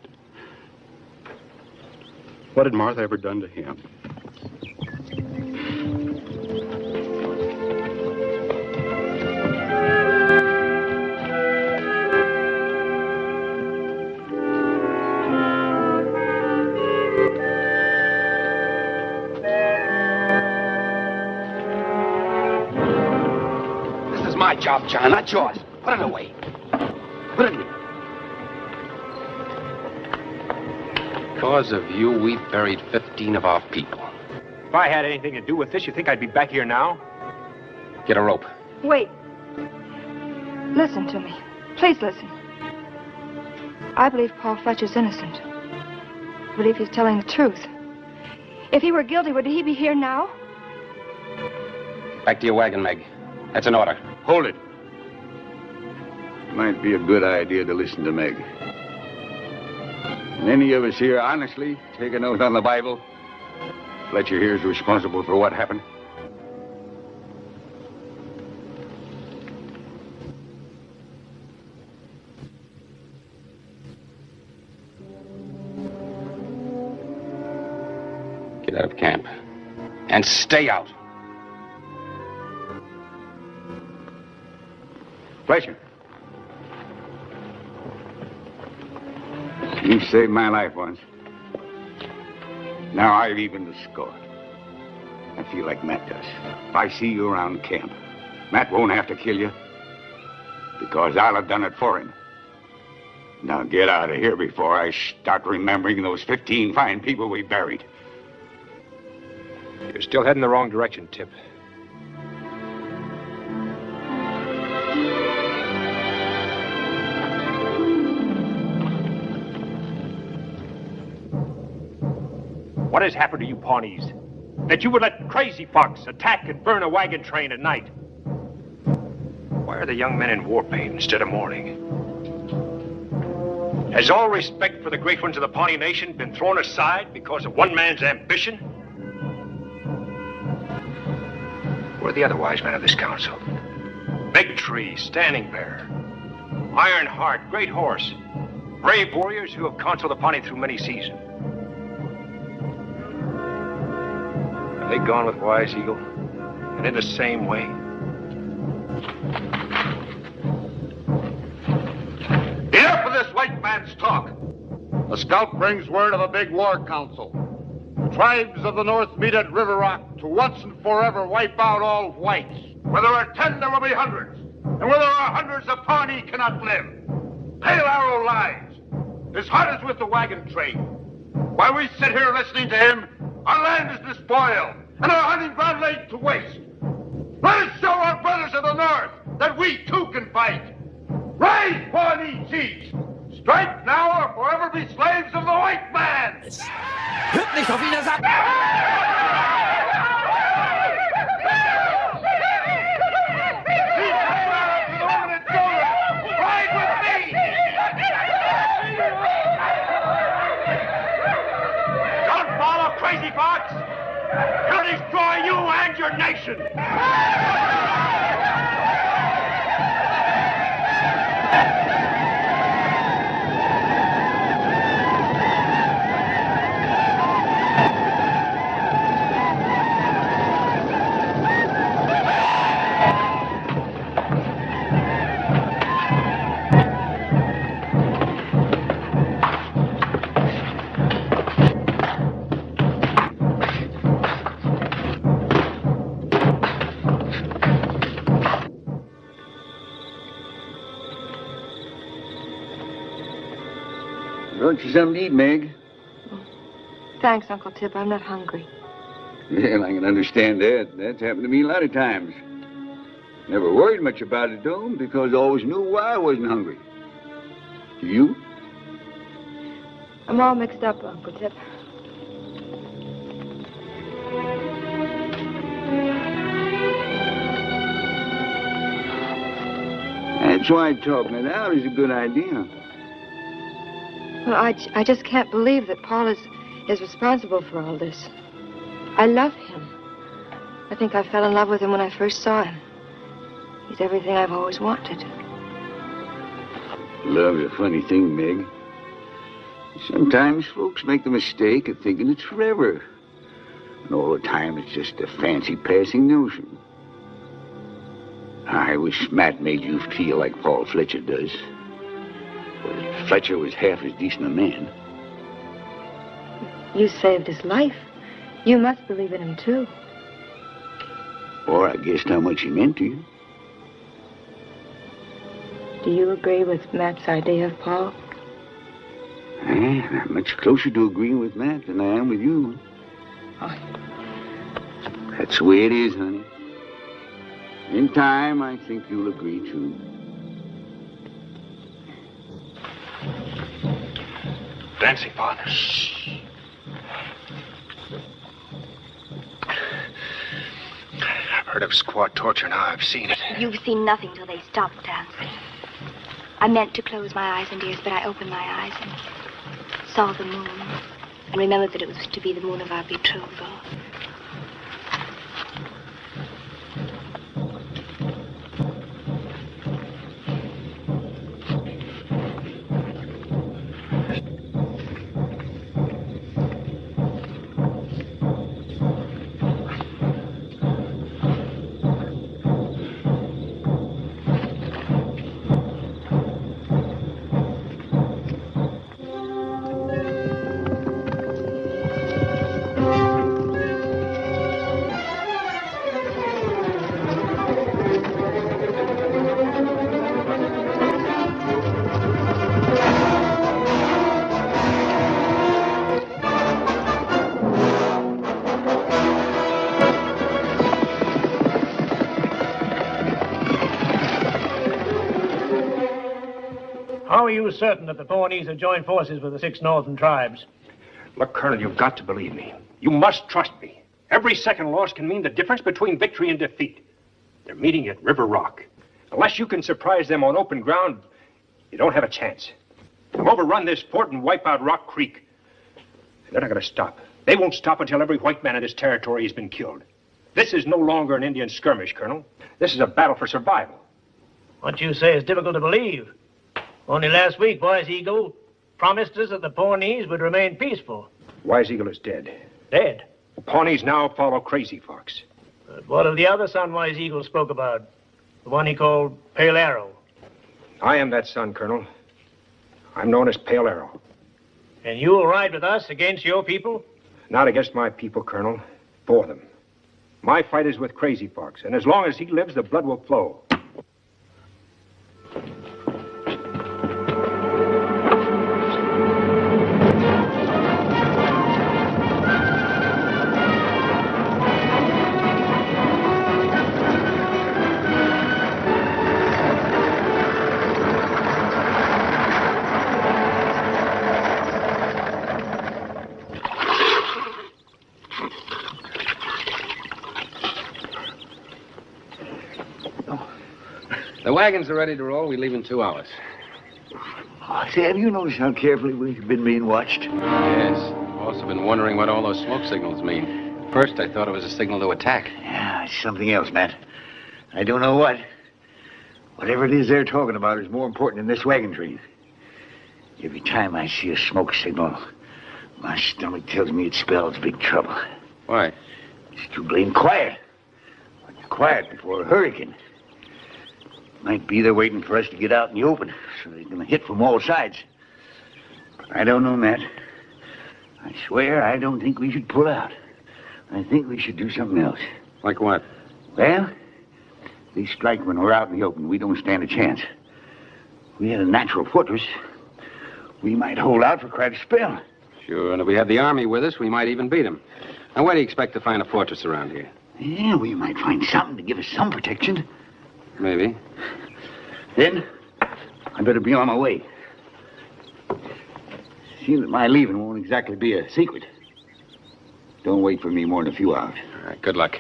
Speaker 7: What had Martha ever done to him?
Speaker 12: My job, John, not yours. Put it away. Put it in.
Speaker 2: Because of you, we buried 15 of our people.
Speaker 6: If I had anything to do with this, you think I'd be back here now?
Speaker 2: Get a rope.
Speaker 8: Wait. Listen to me. Please listen. I believe Paul Fletcher's innocent. I believe he's telling the truth. If he were guilty, would he be here now?
Speaker 2: Back to your wagon, Meg. That's an order.
Speaker 3: Hold it. Might be a good idea to listen to Meg. And any of us here honestly take an oath on the Bible? Fletcher here is responsible for what happened?
Speaker 2: Get out of camp. And stay out.
Speaker 3: Fletcher. You saved my life once. Now I've evened the score. I feel like Matt does. If I see you around camp, Matt won't have to kill you because I'll have done it for him. Now get out of here before I start remembering those 15 fine people we buried.
Speaker 6: You're still heading the wrong direction, Tip. What has happened to you Pawnees? That you would let Crazy Fox attack and burn a wagon train at night? Why are the young men in war paint instead of mourning? Has all respect for the great ones of the Pawnee Nation been thrown aside because of one man's ambition? Where are the other wise men of this council? Big Tree, Standing Bear, Iron Heart, Great Horse, brave warriors who have counseled the Pawnee through many seasons. Have they gone with Wise Eagle? And in the same way?
Speaker 5: Enough of this white man's talk. The scout brings word of a big war council. The tribes of the North meet at River Rock to once and forever wipe out all whites. Where there are 10, there will be hundreds. And where there are hundreds, the Pawnee cannot live. Pale Arrow lies. His heart is with the wagon train. While we sit here listening to him, our land is despoiled and our hunting ground laid to waste. Let us show our brothers of the North that we too can fight. Rise, Pawnee chiefs! Strike now or forever be slaves of the white man!
Speaker 15: Hört nicht auf ihn, er sagt...
Speaker 5: Don't follow Crazy Fox! He'll destroy you and your nation!
Speaker 3: Brought you something to eat, Meg.
Speaker 8: Thanks, Uncle Tip. I'm not hungry.
Speaker 3: Well, I can understand that. That's happened to me a lot of times. Never worried much about it, though, because I always knew why I wasn't hungry. You?
Speaker 8: I'm all mixed up, Uncle Tip.
Speaker 3: That's why talking it out is a good idea.
Speaker 8: Well, I just can't believe that Paul is responsible for all this. I love him. I think I fell in love with him when I first saw him. He's everything I've always wanted.
Speaker 3: Love's a funny thing, Meg. Sometimes folks make the mistake of thinking it's forever. And all the time it's just a fancy passing notion. I wish Matt made you feel like Paul Fletcher does. Well, if Fletcher was half as decent a man.
Speaker 8: You saved his life. You must believe in him, too.
Speaker 3: Or I guessed how much he meant to you.
Speaker 8: Do you agree with Matt's idea of Paul?
Speaker 3: I'm much closer to agreeing with Matt than I am with you.
Speaker 8: Oh.
Speaker 3: That's the way it is, honey. In time, I think you'll agree, too.
Speaker 6: Dancing partners. I've heard of squad torture, now I've seen it.
Speaker 4: You've seen nothing till they stopped dancing. I meant to close my eyes and ears, but I opened my eyes and saw the moon. And remembered that it was to be the moon of our betrothal.
Speaker 16: How are you certain that the Pawnees have joined forces with the 6 northern tribes?
Speaker 6: Look, Colonel, you've got to believe me. You must trust me. Every second loss can mean the difference between victory and defeat. They're meeting at River Rock. Unless you can surprise them on open ground, you don't have a chance. They'll overrun this fort and wipe out Rock Creek. And they're not going to stop. They won't stop until every white man in this territory has been killed. This is no longer an Indian skirmish, Colonel. This is a battle for survival.
Speaker 16: What you say is difficult to believe. Only last week, Wise Eagle promised us that the Pawnees would remain peaceful.
Speaker 6: Wise Eagle is dead.
Speaker 16: Dead?
Speaker 6: The Pawnees now follow Crazy Fox.
Speaker 16: But what of the other son Wise Eagle spoke about? The one he called Pale Arrow.
Speaker 6: I am that son, Colonel. I'm known as Pale Arrow.
Speaker 16: And you will ride with us against your people?
Speaker 6: Not against my people, Colonel. For them. My fight is with Crazy Fox, and as long as he lives, the blood will flow.
Speaker 2: The wagons are ready to roll. We leave in 2 hours.
Speaker 3: Oh, say, have you noticed how carefully we've been being watched?
Speaker 2: Yes. I've also been wondering what all those smoke signals mean. First, I thought it was a signal to attack.
Speaker 3: Yeah, it's something else, Matt. I don't know what. Whatever it is they're talking about is more important than this wagon train. Every time I see a smoke signal, my stomach tells me it spells big trouble.
Speaker 2: Why?
Speaker 3: It's too blame quiet. Like quiet before a hurricane. Might be they're waiting for us to get out in the open, so they're gonna hit from all sides. But I don't know, Matt. I swear I don't think we should pull out. I think we should do something else.
Speaker 2: Like what?
Speaker 3: Well, if they strike when we're out in the open, we don't stand a chance. If we had a natural fortress, we might hold out for quite a spell.
Speaker 2: Sure, and if we had the army with us, we might even beat them. Now, where do you expect to find a fortress around here?
Speaker 3: Yeah, we might find something to give us some protection.
Speaker 2: Maybe.
Speaker 3: Then, I better be on my way. Seems that my leaving won't exactly be a secret. Don't wait for me more than a few hours.
Speaker 2: All right, good luck.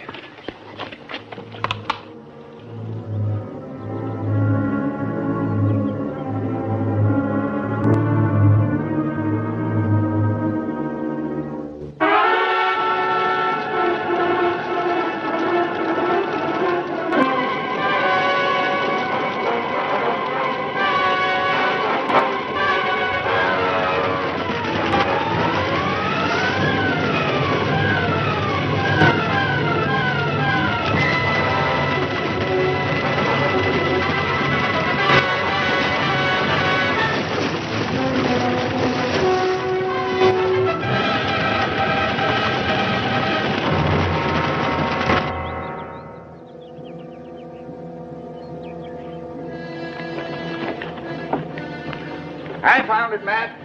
Speaker 3: I found it, Matt.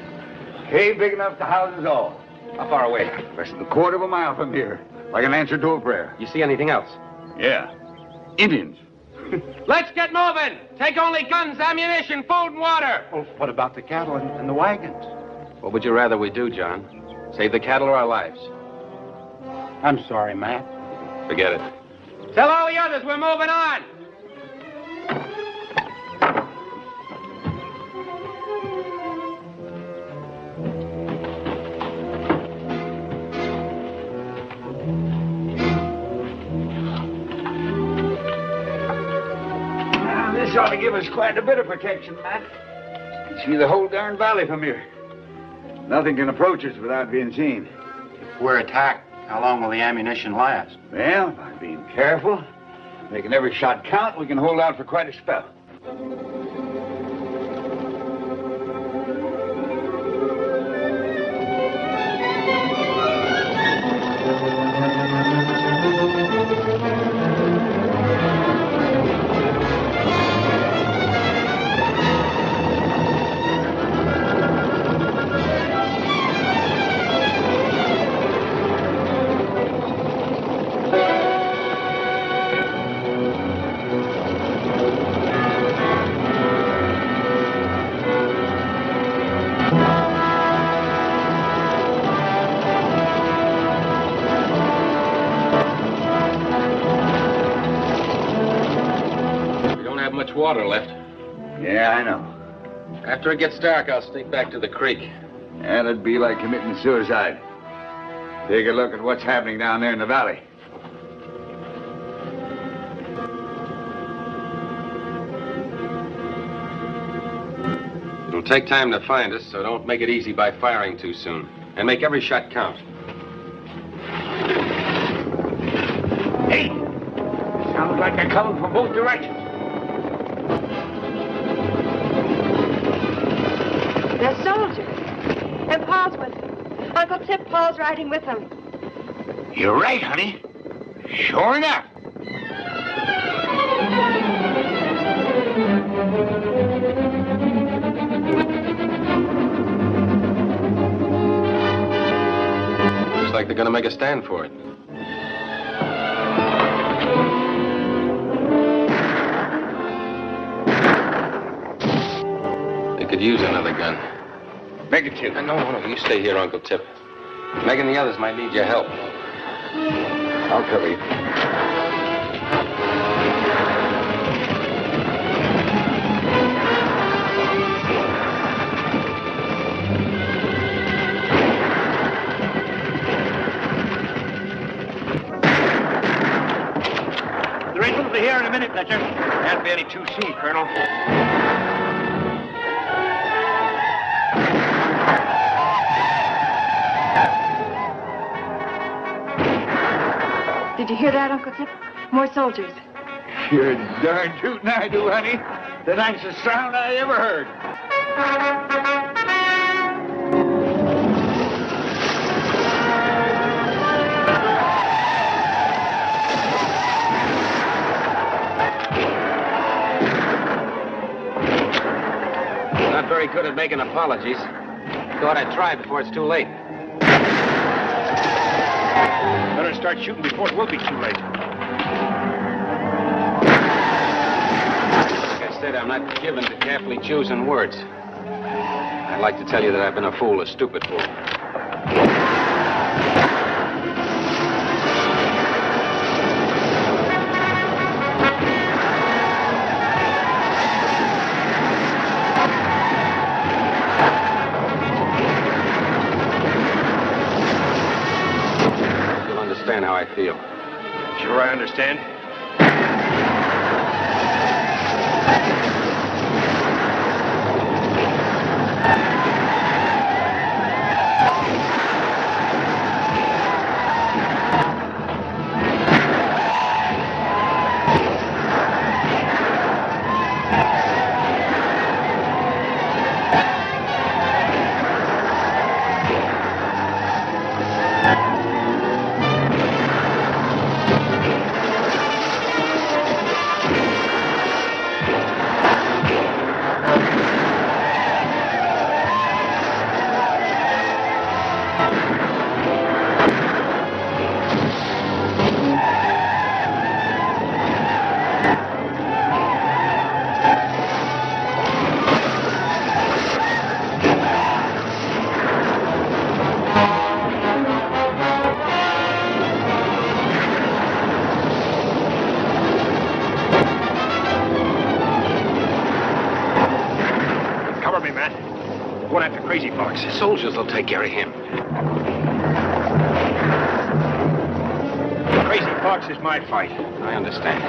Speaker 3: Cave big enough to house us all.
Speaker 2: How far away?
Speaker 3: Less than a quarter of a mile from here. Like an answer to a prayer.
Speaker 2: You see anything else?
Speaker 3: Yeah. Indians.
Speaker 10: Let's get moving. Take only guns, ammunition, food, and water.
Speaker 5: Well, what about the cattle and the wagons?
Speaker 2: What would you rather we do, John? Save the cattle or our lives?
Speaker 5: I'm sorry, Matt.
Speaker 2: Forget it.
Speaker 10: Tell all the others we're moving on.
Speaker 3: This ought to give us quite a bit of protection, Matt. You see the whole darn valley from here. Nothing can approach us without being seen.
Speaker 5: If we're attacked, how long will the ammunition last?
Speaker 3: Well, by being careful, making every shot count, we can hold out for quite a spell.
Speaker 2: Water left.
Speaker 3: Yeah, I know.
Speaker 2: After it gets dark, I'll sneak back to the creek.
Speaker 3: And it'd be like committing suicide. Take a look at what's happening down there in the valley.
Speaker 2: It'll take time to find us, so don't make it easy by firing too soon. And make every shot count.
Speaker 3: Hey! Sounds like they're coming from both directions.
Speaker 8: They're soldiers. And Paul's with them. Uncle Tip, Paul's riding with them.
Speaker 3: You're right, honey. Sure enough.
Speaker 2: Looks like they're gonna make a stand for it. They could use another gun.
Speaker 3: Make it two.
Speaker 2: No, you stay here, Uncle Tip. Meg and the others might need your help.
Speaker 3: I'll cover you.
Speaker 6: minute, Fletcher. Can't barely 2C, Colonel.
Speaker 8: Did you hear that, Uncle Tip? More soldiers.
Speaker 3: You're darn tootin' I do, honey. The nicest sound I ever heard.
Speaker 2: Not very good at making apologies. Thought I'd try before it's too late.
Speaker 6: Better start shooting before it will be too late.
Speaker 2: Like I said, I'm not given to carefully choosing words. I'd like to tell you that I've been a fool, a stupid fool. How I feel.
Speaker 6: Sure, I understand. Crazy Fox.
Speaker 2: The soldiers will take care of him.
Speaker 6: Crazy Fox is my fight.
Speaker 2: I understand.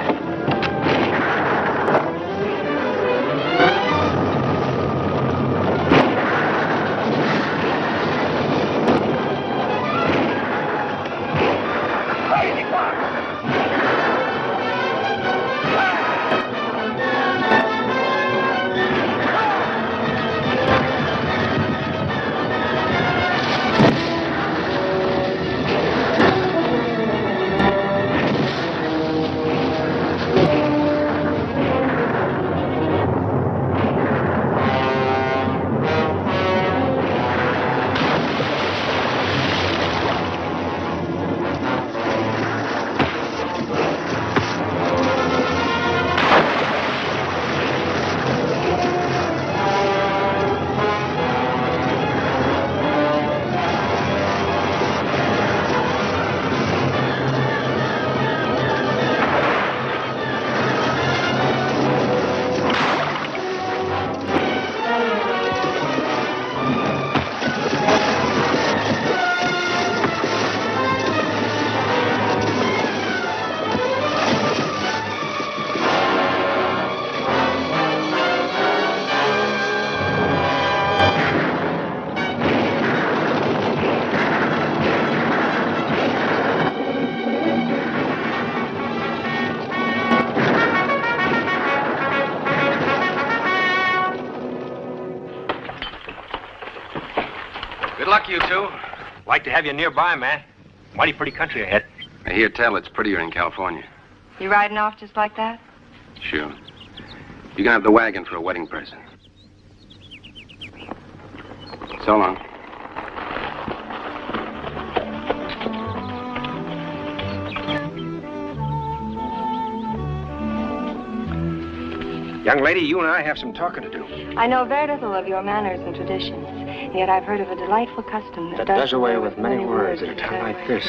Speaker 6: Good luck, you two. Like to have you nearby, man. Mighty pretty country ahead.
Speaker 2: I hear tell it's prettier in California.
Speaker 8: You riding off just like that?
Speaker 2: Sure. You can have the wagon for a wedding present. So long.
Speaker 6: Young lady, you and I have some talking to do.
Speaker 8: I know very little of your manners and traditions, yet I've heard of a delightful custom that
Speaker 6: does away with many words at a time like this.